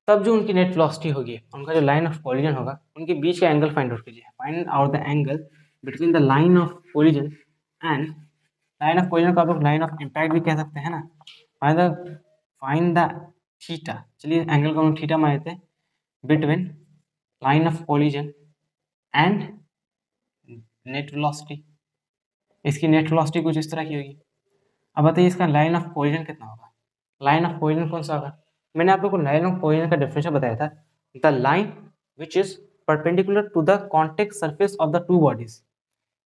A: तब जो उनकी नेट वेलोसिटी होगी, उनका जो लाइन ऑफ कोलिजन होगा, उनके बीच का एंगल फाइंड आउट कीजिए। Find out the angle between the line of collision and, line of collision को आप लोग लाइन ऑफ इम्पैक्ट भी कह सकते हैं ना। फाइंड द थीटा, चलिए एंगल को हम थीटा मान लेते हैं, between line of collision and net velocity. इसकी नेट वेलोसिटी कुछ इस तरह की होगी। अब बताइए इसका लाइन ऑफ कोलिजन कितना होगा, लाइन ऑफ कोलिजन कौन सा होगा। मैंने आप लोग को लाइन ऑफ कोलिजन का डेफिनेशन बताया था, the line which is perpendicular to the contact surface of the two bodies.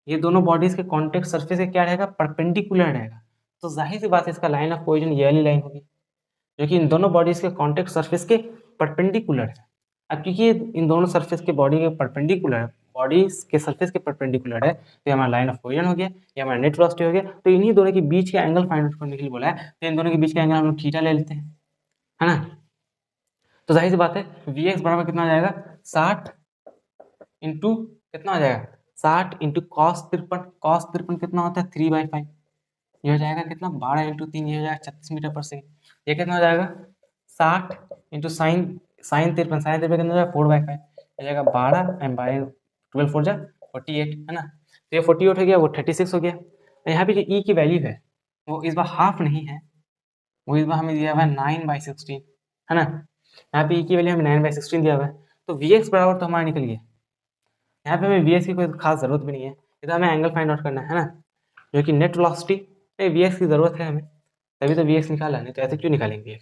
A: ये दोनों बॉडीज के कॉन्टेक्ट सरफेस से क्या रहेगा, परपेंडिकुलर रहेगा, तो जाहिर सी बात है इसका लाइन ऑफ कोलिजन ये वाली लाइन होगी, जो कि इन दोनों बॉडीज के कॉन्टेक्ट सरफेस के परपेंडिकुलर है। अब क्योंकि इन दोनों सरफेस के बॉडी के परपेंडिकुलर है, बॉडीज के सरफेस के परपेंडिकुलर है, तो हमारा लाइन ऑफ कोलिजन हो गया, ये हमारा नेट वेलोसिटी हो गया। तो इन्हीं दोनों के बीच के एंगल फाइंड आउट करने के लिए बोला है, तो इन दोनों के बीच का एंगल हम लोग थीटा ले लेते हैं, है ना। तो जाहिर सी बात है वी एक्स बराबर कितना आ जाएगा, 60 इंटू कितना हो जाएगा, 60 इंटू cos 53 कितना होता है 3/5, ये हो जाएगा कितना 12 इंटू 3, ये हो जाएगा 36 मीटर पर सेकेंड। ये कितना हो जाएगा 60 इंटू साइन 53 कितना हो जाएगा 4/5, हो जाएगा 12 एंड 12 4 जा 48, है ना। तो ये 48 हो गया, वो 36 हो गया। यहाँ पे जो ई की वैल्यू है वो इस बार हाफ नहीं है, वो इस बार हमें दिया हुआ है 9/16, है ना। यहाँ पे ई की वैल्यू हमें 9/16 दिया हुआ है, तो वी एक्स बराबर तो हमारा निकल गया। यहाँ पे हमें वी एक्स की कोई खास जरूरत भी नहीं है, इधर हमें एंगल फाइंड आउट करना है ना, जो कि नेट वेलोसिटी, नहीं वी एक्स की जरूरत है हमें, तभी तो वी एक्स निकाला, नहीं तो ऐसे क्यों निकालेंगे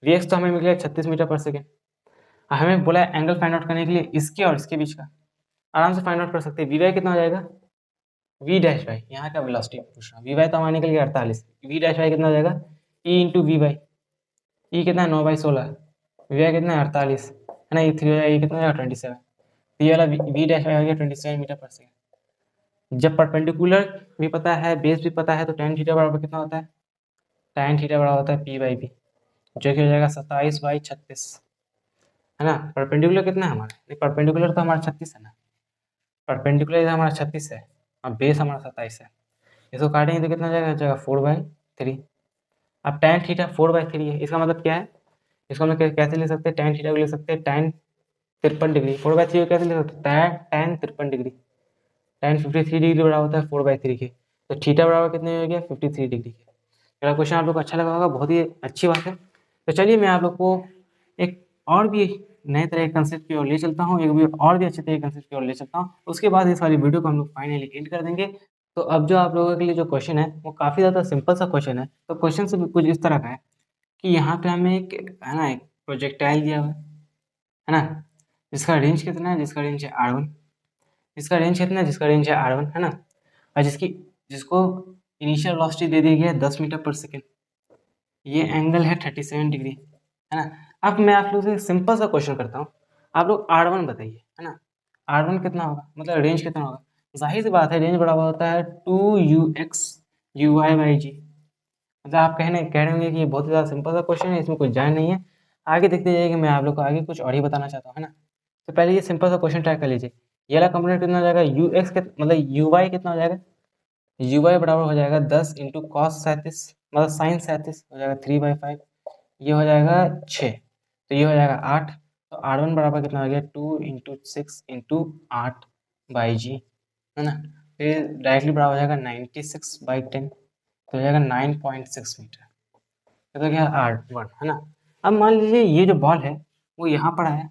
A: वी एक्स तो हमें मिल गया 36 मीटर पर सेकेंड। हमें बोला है एंगल फाइंड आउट करने के लिए इसके और इसके बीच का, आराम से फाइंड आउट कर सकते हैं। वी वाई कितना हो जाएगा, वी डैश वाई, यहाँ का वेलोसिटी पूछ रहा हूँ, वी वाई तो हमारा निकल गया 48, वी डैश वाई कितना हो जाएगा ई इंटू वी वाई, ई कितना है 9/16, वी वाई कितना है 48, है ना, ये 3 हो जाएगा, ये कितना हो जाएगा 27, तो ये वाला वी डैश वाई हो गया 27 मीटर पर सेकेंड। जब परपेंडिकुलर भी पता है, बेस भी पता है, तो tan थीटा बराबर कितना होता है, tan थीटा बराबर होता है p/b, जो कि हो जाएगा 27/36, है ना। परपेंडिकुलर कितना है हमारा, नहीं परपेंडिकुलर तो हमारा 36 है ना, परपेंडिकुलर हमारा 36 है और बेस हमारा 27 है, इसको काटेंगे तो कितना हो जाएगा 4/3। अब tan थीटा 4/3 है, इसका मतलब क्या है, इसको हम कैसे ले सकते हैं, tan थीटा को ले सकते हैं tan 53 डिग्री, 4/3 को कैसे ले सकते हैं tan 53 डिग्री, tan 53 डिग्री बराबर होता है 4/3 के, तो थीटा बराबर कितने हो गया 53 डिग्री के। मेरा क्वेश्चन आप लोग को अच्छा लगा होगा, बहुत ही अच्छी बात है। तो चलिए मैं आप लोग को एक और भी नए तरह के कंसेप्ट की ओर ले चलता हूँ, एक भी और भी अच्छे तरह के कंसेप्ट की ओर ले चलता हूँ, उसके बाद इस वाली वीडियो को हम लोग फाइनली एंड कर देंगे। तो अब जो आप लोगों के लिए जो क्वेश्चन है वो काफ़ी ज़्यादा सिंपल सा क्वेश्चन है। तो क्वेश्चन से कुछ इस तरह का है कि यहाँ पे हमें एक, है ना, एक प्रोजेक्टाइल दिया हुआ है ना, जिसका रेंज कितना है, जिसका रेंज है R1, जिसका रेंज कितना है, जिसका रेंज है R1, है ना, और जिसको इनिशियल वेलोसिटी दे दी गई है 10 मीटर पर सेकेंड, ये एंगल है 37 डिग्री, है ना। अब मैं आप लोग से सिंपल सा क्वेश्चन करता हूँ, आप लोग R1 बताइए, है ना, R1 कितना होगा, मतलब रेंज कितना होगा। जाहिर सी बात है रेंज बराबर होता है 2ux uy/g। मतलब आप कह रहे होंगे कि ये बहुत ही ज़्यादा सिंपल सा क्वेश्चन है, इसमें कुछ जान नहीं है, आगे देखते जाइए कि मैं आप लोग को आगे कुछ और ही बताना चाहता हूँ, है ना। तो पहले ये सिंपल सा क्वेश्चन ट्राई कर लीजिए, ये वाला कंपोनेंट कितना हो जाएगा, ux के मतलब uy कितना हो जाएगा, uy बराबर हो जाएगा 10 इंटू cos 37 मतलब sin 37 हो जाएगा 3/5, ये हो जाएगा 6, तो ये हो जाएगा 8। तो R1 बराबर कितना हो गया 2 इंटू 6 इंटू 8 बाई जी, है ना। फिर डायरेक्टली बराबर हो जाएगा 96/10, तो हो जाएगा 9.6 मीटर। ये तो क्या R1, है ना। अब मान लीजिए ये जो बॉल है वो यहाँ पर आया।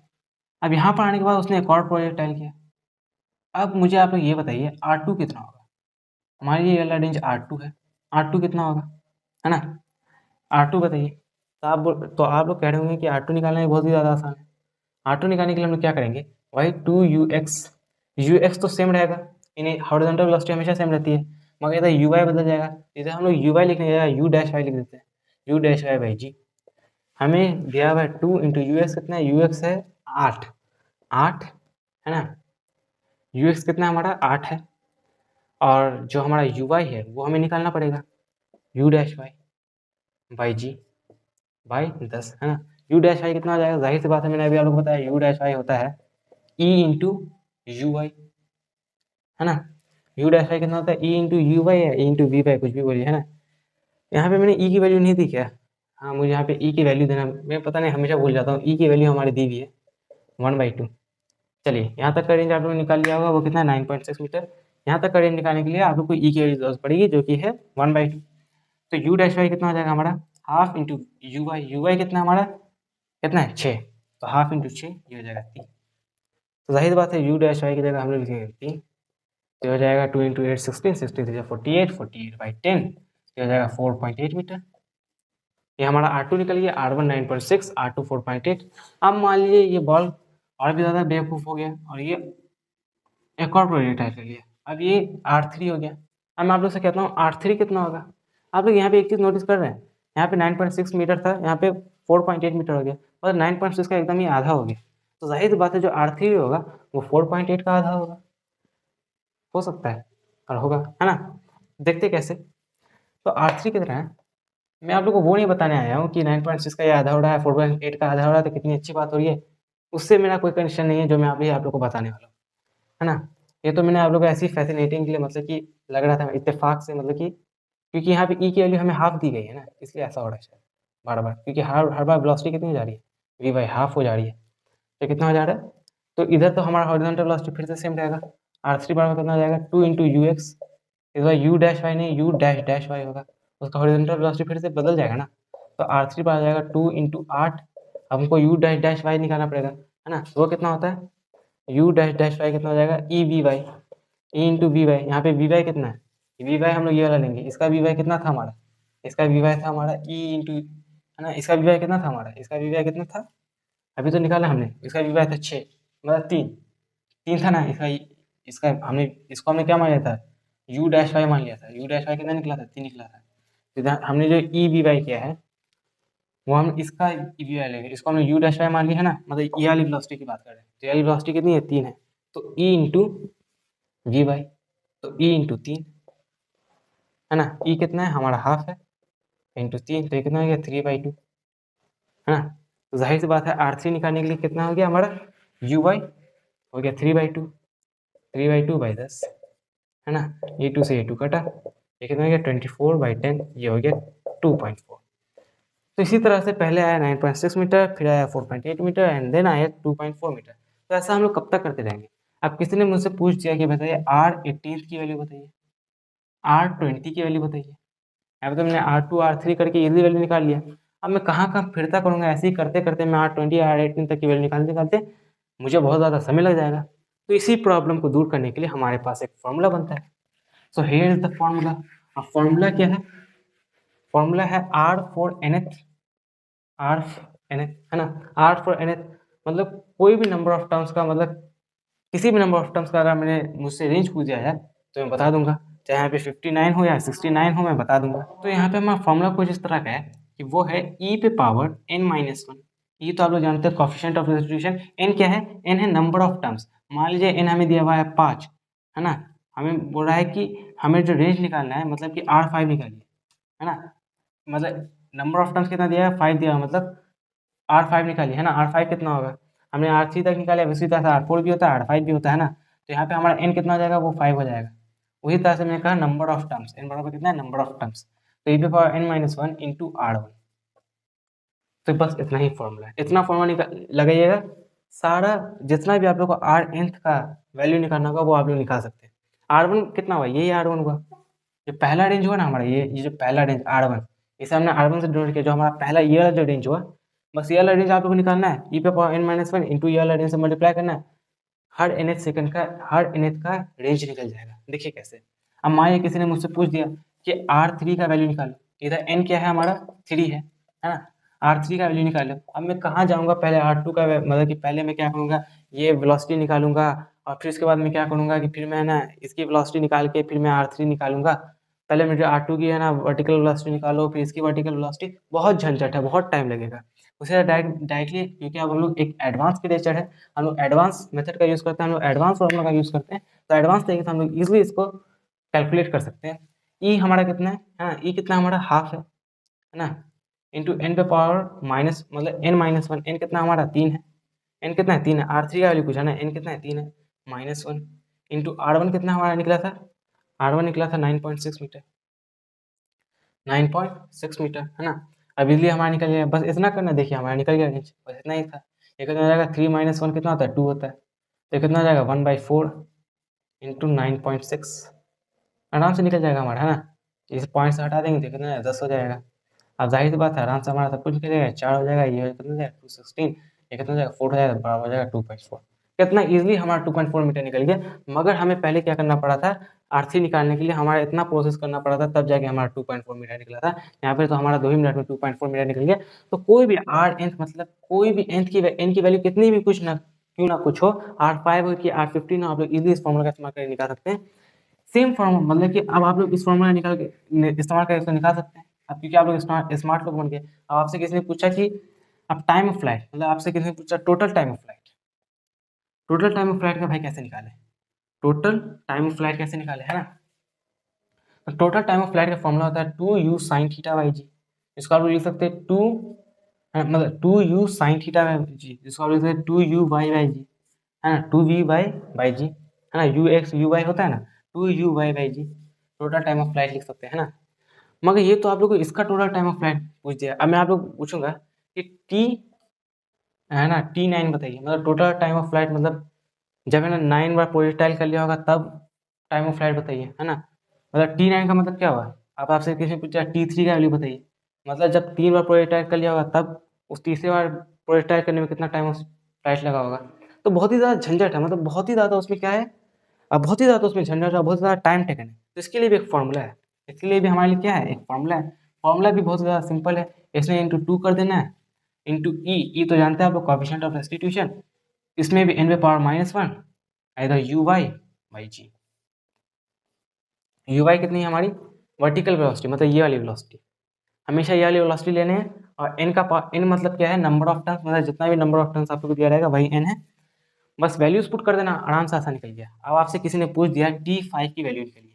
A: अब यहाँ पर आने के बाद उसने एक और प्रोजेक्टाइल किया। अब मुझे आप लोग ये बताइए R2 कितना होगा। मान लीजिए ये वाला रेंज R2 है, R2 कितना होगा, है ना। R2 बताइए। तो आप लोग कह रहे होंगे कि R2 निकालना ही बहुत ही ज़्यादा आसान है। R2 निकालने के लिए हम लोग क्या करेंगे, वही 2ux, ux तो सेम रहेगा, यानी हॉरिजॉन्टल वेलोसिटी हमेशा सेम रहती है, मगर इधर uy बदल जाएगा। इधर हम लोग uy लिखने की जगह u डैश y लिख देते हैं, u डैश y बाई जी। हमें दिया हुआ है 2 इंटू ux कितना है, ux है 8, 8 है ना। ux कितना हमारा 8 है, और जो हमारा uy है वो हमें निकालना पड़ेगा, u dash y by G by 10, है ना। u डैश y कितना आ जाएगा, जाहिर सी बात है, मैंने अभी आप लोग को बताया u डैश y होता है e इंटू यू वाई, है ना। u डैश y कितना होता है, e इंटू यू वाई है, e इंटू वी वाई, कुछ भी बोलिए, है ना। यहाँ पे मैंने e की वैल्यू नहीं दी क्या, हाँ मुझे यहाँ पे e की वैल्यू देना, मैं पता नहीं हमेशा भूल जाता हूँ। e की वैल्यू हमारी दी हुई है 1/2। चलिए यहाँ तक का रेंज आप लोगों ने निकाल लिया होगा, वो कितना है 9.6 मीटर। यहाँ तक का रेंज निकालने के लिए आप लोग को e की वैल्यू जरूरत पड़ेगी, जो कि है 1/2। तो u डैश y कितना हो जाएगा हमारा, हाफ इंटू यू वाई कितना हमारा, कितना है 6, तो हाफ इंटू 6 ये हो जाएगा 3। तो जाहिर बात है u डैश y की जगह हम लोग लिखेंगे 3, तो हो जाएगा 2 इंटू 8 16, 16 48, 48/10, तो हो जाएगा 4.8 मीटर। ये हमारा R2 निकल गया, R1 9.6, R2 4.8। अब मान लीजिए ये बॉल और भी ज़्यादा बेवकूफ़ हो गया और ये एक और प्रोजेक्टाइल ले लिया। अब ये R3 हो गया। अब मैं आप लोग से कहता हूँ R3 कितना होगा। आप लोग यहाँ पे एक चीज़ नोटिस कर रहे हैं, यहाँ पे 9.6 मीटर था, यहाँ पे 4.8 मीटर हो गया, और 9.6 का एकदम ही आधा हो गया। तो जाहिर सी बात है जो R3 होगा वो 4.8 का आधा होगा, हो सकता है और होगा, है ना। देखते कैसे। तो R3 कितना है, मैं आप लोग को वो नहीं बताने आया हूँ कि 9.6 का ये आधा हो रहा है, 4.8 का आधा हो रहा है, तो कितनी अच्छी बात हो रही है, उससे मेरा कोई कंडीशन नहीं है जो मैं अभी आप लोग को बताने वाला हूँ, है ना। ये तो मैंने आप लोग को ऐसी फैसिनेटिंग के लिए, मतलब कि लग रहा था इत्तेफाक से, मतलब कि क्योंकि यहाँ पे ई की वैल्यू हमें हाफ दी गई है ना, इसलिए ऐसा हो रहा है शायद बार बार, क्योंकि हर हर बार वेलोसिटी कितनी हो जा रही है, वी बाई हाफ हो जा रही है, तो कितना हो जा रहा है। तो इधर तो हमारा हॉरिजॉन्टल वेलोसिटी फिर से सेम रहेगा, R3 बराबर कितना हो जाएगा 2 इंटू यू एक्स, इस बार यू डैश वाई नहीं, यू डैश डैश वाई होगा, उसका हॉरिजॉन्टल वेलोसिटी फिर से बदल जाएगा ना। तो R3 पर आ जाएगा 2 इंटू 8, अब हमको यू डैश डैश वाई निकालना पड़ेगा, है ना। वो कितना होता है, यू डैश डैश वाई कितना हो जाएगा, E we Y, E into V Y. यहाँ पे वी वाई कितना है, वी वाई हम लोग ये वाला लेंगे, इसका वी वाई कितना था हमारा, इसका वी वाई था हमारा ई इंटू, है ना। इसका वी वाई कितना था हमारा, इसका वी वाई कितना था, अभी तो निकाला हमने, इसका वी वाई था 6, मतलब 3, 3 था ना इसका। इसका हमने इसको हमने क्या मान लिया था, यू डैश वाई मान लिया था, यू डैश वाई कितना निकला था, 3 निकला था। तो इधर हमने जो ई वी वाई किया है वो हम इसका ई वी वाई लेंगे, इसको हमने यू डैश वाई मान लिया है ना, मतलब ई वाली वेलोसिटी की बात कर रहे हैं, तो ये वाली वेलोसिटी कितनी है, 3 है। तो ई इंटू वी वाई, तो ई इंटू 3, है ना। ई कितना है हमारा हाफ है, इंटू 3, तो ये कितना हो गया 3/2, है ना। तो जाहिर सी बात है R3 निकालने के लिए कितना हो गया हमारा, यू वाई हो गया 3/2, 3/2/10, है ना। ये 2 से ये 2 कटा, ये कितना हो गया 24/10, ये हो गया 2.4। तो इसी तरह से पहले आया 9.6 मीटर, फिर आया 4.8 मीटर, एंड देन आया 2.4 मीटर। तो ऐसा हम लोग कब तक करते रहेंगे। अब किसी ने मुझसे पूछ दिया कि बताइए R18 की वैल्यू बताइए, R20 की वैल्यू बताइए। अब तो मैंने R2 R3 करके इजीली वैल्यू निकाल लिया। अब मैं कहाँ कहाँ फिरता करूँगा, ऐसे ही करते करते मैं R20 R18 तक की वैल्यू निकालते निकालते मुझे बहुत ज़्यादा समय लग जाएगा। तो इसी प्रॉब्लम को दूर करने के लिए हमारे पास एक फॉर्मूला बनता है। So here is the formula. अब फॉर्मूला क्या है, फॉर्मूला है R for nth, R nth, है ना। R फॉर nth मतलब कोई भी नंबर ऑफ टर्म्स का, मतलब किसी भी नंबर ऑफ टर्म्स का अगर मैंने मुझसे रेंज पूछ दिया है तो मैं बता दूंगा, चाहे यहाँ पे 59 हो या 69 हो, मैं बता दूंगा। तो यहाँ पे हमारा फॉर्मूला कुछ इस तरह का है कि वो है e पे पावर n-1। ये तो आप लोग जानते हैं कोएफिशिएंट ऑफ रेसिप्रोकेशन। n क्या है, n है नंबर ऑफ टर्म्स। मान लीजिए n हमें दिया हुआ है 5, है ना। हमें बोल रहा है कि हमें जो रेंज निकालना है, मतलब कि R5 निकालिए, है ना। मतलब नंबर ऑफ टर्म्स कितना दिया है, 5 दिया है, मतलब R5 निकालिए, है ना। R5 कितना होगा, हमने R3 तक निकाला, उसी तरह से R4 भी होता है, R5 भी होता है ना। तो यहाँ पे हमारा n कितना हो जाएगा, वो 5 हो जाएगा। वही तरह से मैंने कहा नंबर ऑफ टर्म्स, n बराबर कितना है, नंबर ऑफ टर्म्स, तो e पे पावर n-1 इंटू R1। तो बस इतना ही फॉर्मूला है, इतना फॉर्मूला लगाइएगा, सारा जितना भी आप लोग को आर nth का वैल्यू निकालना होगा वो आप लोग निकाल सकते हैं। R1 कितना हुआ, यही R1 हुआ, जो पहला रेंज हुआ ना हमारा, ये जो पहला रेंज R1, इसे हमने R1 से डिनोट किया, जो हमारा पहला ये वाला जो रेंज हुआ, बस ये वाला रेंज आप लोग को निकालना है, e पे पावर n-1 इंटू ये वाला रेंज से मल्टीप्लाई करना है, हर nth सेकंड का हर nth का रेंज निकल जाएगा। देखिए कैसे, अब मान लीजिए किसी ने मुझसे पूछ दिया कि R3 का वैल्यू निकालो, इधर n क्या है हमारा 3 है ना, R3 का वैल्यू निकालो। अब मैं कहाँ जाऊँगा, पहले R2 का मतलब कि पहले मैं क्या करूँगा, ये वेलोसिटी निकालूंगा, और फिर उसके बाद मैं क्या करूँगा कि फिर मैं ना इसकी वेलोसिटी निकाल के फिर मैं R3 निकालूंगा। पहले मुझे R2 की है ना वर्टिकल वेलोसिटी निकालो, फिर इसकी वर्टिकल वेलोसिटी, बहुत झंझट है, बहुत टाइम लगेगा। उसे डायरेक्टली, क्योंकि अब हम लोग एक एडवांस की लेक्चर है, हम लोग एडवांस मेथड का यूज़ करते हैं, हम लोग एडवांस फॉर्मूला का यूज़ करते हैं, तो एडवांस तरीके से हम लोग इजीली इसको कैलकुलेट कर सकते हैं। ई हमारा कितना है, हाँ ई कितना हमारा हाफ है ना, इंटू एन पे पावर माइनस मतलब n-1, एन कितना हमारा 3 है, एन कितना है 3 है, R3 का वैल्यू पूछा ना, एन कितना है 3 है, -1 इंटू R1 कितना हमारा निकला था, R1 निकला था 9.6 मीटर, 9.6 मीटर है ना। अब इसलिए हमारा निकल गया, बस इतना करना, देखिए हमारा निकल गया रेंज, बस इतना ही था। ये कितना हो जाएगा, 3 - 1 कितना होता है, 2 होता है, तो कितना हो जाएगा 1/4 इंटू 9.6, आराम से निकल जाएगा हमारा, है ना। इस पॉइंट से हटा देंगे तो कितना है 10 हो जाएगा। अब जाहिर सी बात है, आराम से हमारा सब कुछ निकल जाएगा, 4 हो जाएगा, ये कितना हो जाएगा 216, ये कितना हो जाएगा 4 हो जाएगा, बराबर हो जाएगा 2.4। कितना ईजिली हमारा 2.4 मीटर निकल गया, मगर हमें पहले क्या करना पड़ा था, R3 निकालने के लिए हमारा इतना प्रोसेस करना पड़ा था, तब जाके हमारा 2.4 मीटर निकला था। यहाँ पे तो हमारा 2 ही मिनट में 2.4 मीटर निकल गया। तो कोई भी R मतलब कोई भी n की वैल्यू कितनी भी कुछ ना क्यों ना कुछ हो, R5 हो कि R15 हो, आप लोग इजीली इस फॉर्मूला का इस्तेमाल करके निकाल सकते हैं। सेम फॉर्मूला, मतलब कि अब आप लोग इस फॉर्मूला निकाल के इस्तेमाल करके इसको निकाल सकते हैं। अब क्योंकि आप लोग स्मार्ट लोग बन गए, अब आपसे किसी ने पूछा कि अब टाइम ऑफ फ्लाइट, मतलब आपसे किसी ने पूछा total time of flight, total time of flight का भाई कैसे निकाले, टोटल टाइम ऑफ फ्लाइट कैसे निकाले, है ना। तो टोटल टाइम ऑफ फ्लाइट का फॉर्मूला होता है 2u sin थीटा बाई जी, इसको आप लोग लिख सकते हैं 2 मतलब 2u sin थीटा बाई जी, जिसको आप लिख सकते हैं 2u बाई जी, है ना, 2v बाई जी, है ना, यू एक्स यू वाई होता है ना, 2u by G, total time of flight लिख सकते हैं, है ना। मगर ये तो आप लोग को इसका टोटल टाइम ऑफ फ्लाइट पूछ दिया। अब मैं आप लोग पूछूंगा कि टी है ना, T9 बताइए, मतलब टोटल टाइम ऑफ फ्लाइट, मतलब जब है ना 9 बार प्रोजेक्टाइल कर लिया होगा तब टाइम ऑफ फ्लाइट बताइए, है ना। मतलब T9 का मतलब क्या हुआ, आप आपसे किसी ने पूछा T3 का वैल्यू बताइए, मतलब जब 3 बार प्रोजेक्टाइल कर लिया होगा तब उस तीसरी बार प्रोजेक्टाइल करने में कितना टाइम ऑफ फ्लाइट लगा होगा। तो बहुत ही ज़्यादा झंझट है, मतलब बहुत ही ज़्यादा उसमें क्या है, अब बहुत ही ज़्यादा उसमें झंझट है, बहुत ज़्यादा टाइम टेकन है। तो इसके लिए भी एक फॉर्मूला है, इसके लिए भी हमारे लिए क्या है, एक फॉर्मूला है। फॉर्मूला भी बहुत ज़्यादा सिंपल है, इसमें इंटू 2 कर देना है, इंटू ई तो जानते हैं आप लोग, कोएफिशिएंट ऑफ रेस्टिट्यूशन, इसमें भी n पे पावर -1 इधर U Y by G, U Y कितनी है हमारी वर्टिकल वेलोसिटी, मतलब ये वाली वेलोसिटी, हमेशा ये वाली वेलोसिटी लेने हैं। और n का n मतलब क्या है, नंबर ऑफ टर्न्स, मतलब जितना भी नंबर ऑफ टर्न्स आपको दिया रहेगा वही n है। बस वैल्यूज पुट कर देना, आराम से आसान निकल गया। अब आपसे किसी ने पूछ दिया T5 की वैल्यू निकलिए,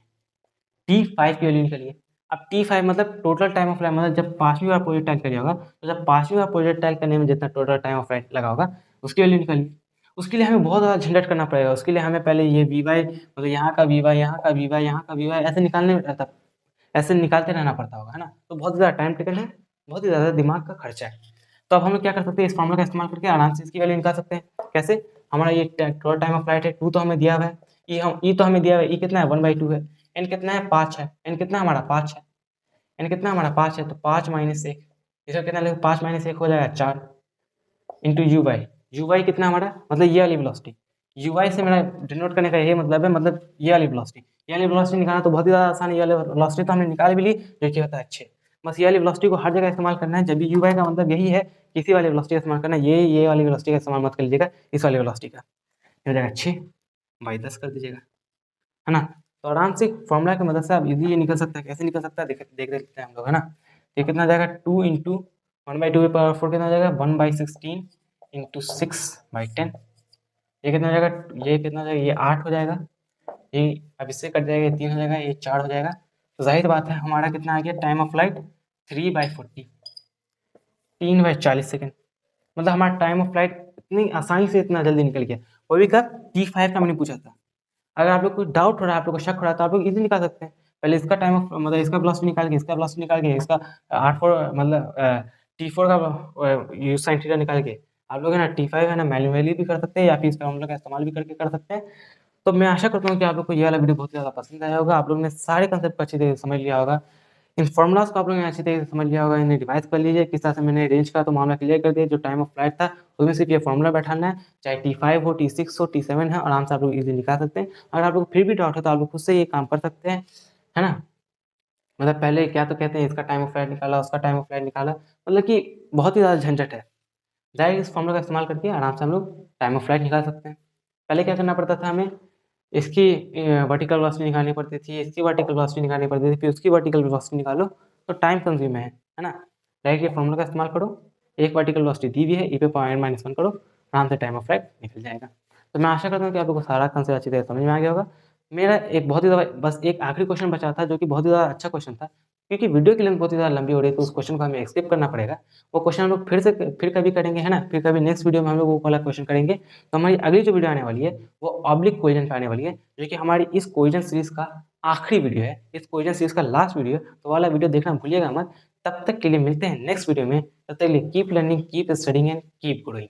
A: T5 की वैल्यू निकलिए। अब T5 मतलब टोटल टाइम ऑफ फ्लाइट, मतलब जब 5वीं बार प्रोजेक्टाइल करिए होगा, तो जब 5वीं बार प्रोजेक्टाइल करने में जितना टोटल टाइम ऑफ फ्लाइट लगा होगा उसकी वैल्यू निकालिए। उसके लिए हमें बहुत ज़्यादा झंझट करना पड़ेगा, उसके लिए हमें पहले ये वी वाई, मतलब यहाँ का वी वाई, यहाँ का वी वाई, यहाँ का वी वाई, ऐसे निकालने रहता, ऐसे निकालते रहना पड़ता होगा, है ना। तो बहुत ज़्यादा टाइम टेकन है, बहुत ही ज़्यादा दिमाग का खर्चा है। तो अब हम लोग क्या कर सकते हैं, इस फॉर्मूला का इस्तेमाल करके आराम से इसकी वैल्यू निकाल सकते हैं। कैसे, हमारा ये टोटल टाइम ऑफ फ्लाइट है 2 तो हमें दिया हुआ है, ई तो हमें दिया हुआ है, ई कितना है 1/2 है, एन कितना है 5 है, एन कितना हमारा 5 है, एन कितना हमारा 5 है, तो 5 - 1, इसका कितना लगेगा 5 - 1 हो जाएगा 4 इंटू यू वाई कितना हमारा, मतलब ये वाली वेलोसिटी, यू वाई से मेरा डिनोट करने का यही मतलब है, मतलब ये वाली वेलोसिटी निकालना तो बहुत ही ज़्यादा आसान है। ये वाली वेलोसिटी तो हमने निकाल भी ली, जो कि होता है अच्छे। बस ये वाली वेलोसिटी को हर जगह इस्तेमाल करना है, जब भी यू वाई का मतलब यही है, किसी वाली वेलोसिटी का इस्तेमाल करना है, ये वाली वेलोसिटी का इस्तेमाल मत कर लीजिएगा, इस वाली वेलोसिटी का, ये हो जाएगा 6/10 कर दीजिएगा, है ना। तो आराम से फॉर्मूला की मदद से आप इजीली निकल सकता है, कैसे निकल सकता है देख लेते हैं हम लोग, है ना। ये कितना आ जाएगा 2 इंटू 1/2 की पावर 4 कितना आ जाएगा 1/16 इंटू 6/10, ये कितना हो जाएगा, ये कितना हो जाएगा, ये 8 हो जाएगा, ये अब इससे कट जाएगा, ये 3 हो जाएगा, ये 4 हो जाएगा। तो जाहिर बात है हमारा कितना आ गया टाइम ऑफ फ्लाइट 3/40, 3/40 सेकेंड, मतलब हमारा टाइम ऑफ फ्लाइट इतनी आसानी से इतना जल्दी निकल गया। वो भी कब, T5 का मैंने पूछा था। अगर आप लोग को डाउट हो रहा है, आप लोग को शक हो रहा है, तो आप लोग इजीली निकाल सकते हैं। पहले इसका टाइम ऑफ मतलब इसका वेलोसिटी निकाल के, इसका वेलोसिटी निकाल के, इसका 8 4 मतलब T4 का यूज साइन थीटा निकाल के आप लोग है ना T5 है ना मैन्युअली भी कर सकते हैं या फिर इस फॉर्मूला का इस्तेमाल भी करके कर सकते हैं। तो मैं आशा करता हूँ कि आप लोग को ये वाला वीडियो बहुत ज़्यादा पसंद आया होगा। आप लोगों ने सारे कंसेप्ट को अच्छी तरीके से समझ लिया होगा। इन फॉर्मूलाज़ को आप लोगों ने अच्छी तरीके से समझ लिया होगा, इन्हें रिवाइज़ कर लीजिए। किस तरह से मैंने रेंज का तो मामला क्लियर कर दिया, जो टाइम ऑफ फ्लाइट था उसमें सिर्फ ये फॉर्मूला बैठाना है। चाहे T5 हो, T6 हो, T7 है, आराम से आप लोग इज़िली निकाल सकते हैं। अगर आप लोग को फिर भी डाउट हो तो आप लोग खुद से ये काम कर सकते हैं, है ना? मतलब पहले क्या तो कहते हैं इसका टाइम ऑफ फ्लाइट निकाला, उसका टाइम ऑफ फ्लाइट निकाला, मतलब कि बहुत ही ज़्यादा झंझट है। डायरेक्ट इस फॉर्मूला का इस्तेमाल करके आराम से हम लोग टाइम ऑफ फ्लाइट निकाल सकते हैं। पहले क्या करना पड़ता था हमें, इसकी वर्टिकल वेलोसिटी निकालनी पड़ती थी, इसकी वर्टिकल वेलोसिटी निकालनी पड़ती थी, फिर उसकी वर्टिकल वेलोसिटी निकालो, तो टाइम कंज्यूम है ना? डायरेक्ट ये फॉर्मूला का इस्तेमाल करो, एक वर्टिकल वेलोसिटी दी हुई है, e पे पावर -1 करो, आराम से टाइम ऑफ फ्लाइट निकल जाएगा। तो मैं आशा करता हूँ कि आप लोगों को सारा कंसेप्ट अच्छी तरह समझ में आ गया होगा। मेरा एक बहुत ही ज़्यादा बस एक आखिरी क्वेश्चन बचा था, जो कि बहुत ही ज़्यादा अच्छा क्वेश्चन था, क्योंकि वीडियो की लेंथ बहुत ही ज़्यादा लंबी हो रही है, तो उस क्वेश्चन को हमें स्किप करना पड़ेगा। वो क्वेश्चन हम लोग फिर कभी करेंगे, है ना? फिर कभी नेक्स्ट वीडियो में हम लोग वो वाला क्वेश्चन करेंगे। तो हमारी अगली जो वीडियो आने वाली है, वो ऑब्लिक कोलिजन पे आने वाली है, जो कि हमारी इस कोलिजन सीरीज़ का आखिरी वीडियो है, इस कोलिजन सीरीज़ का लास्ट वीडियो है, तो वाला वीडियो देखना भूलिएगा मत। तब तक के लिए मिलते हैं नेक्स्ट वीडियो में, तब तक के लिए keep learning, keep studying and keep growing.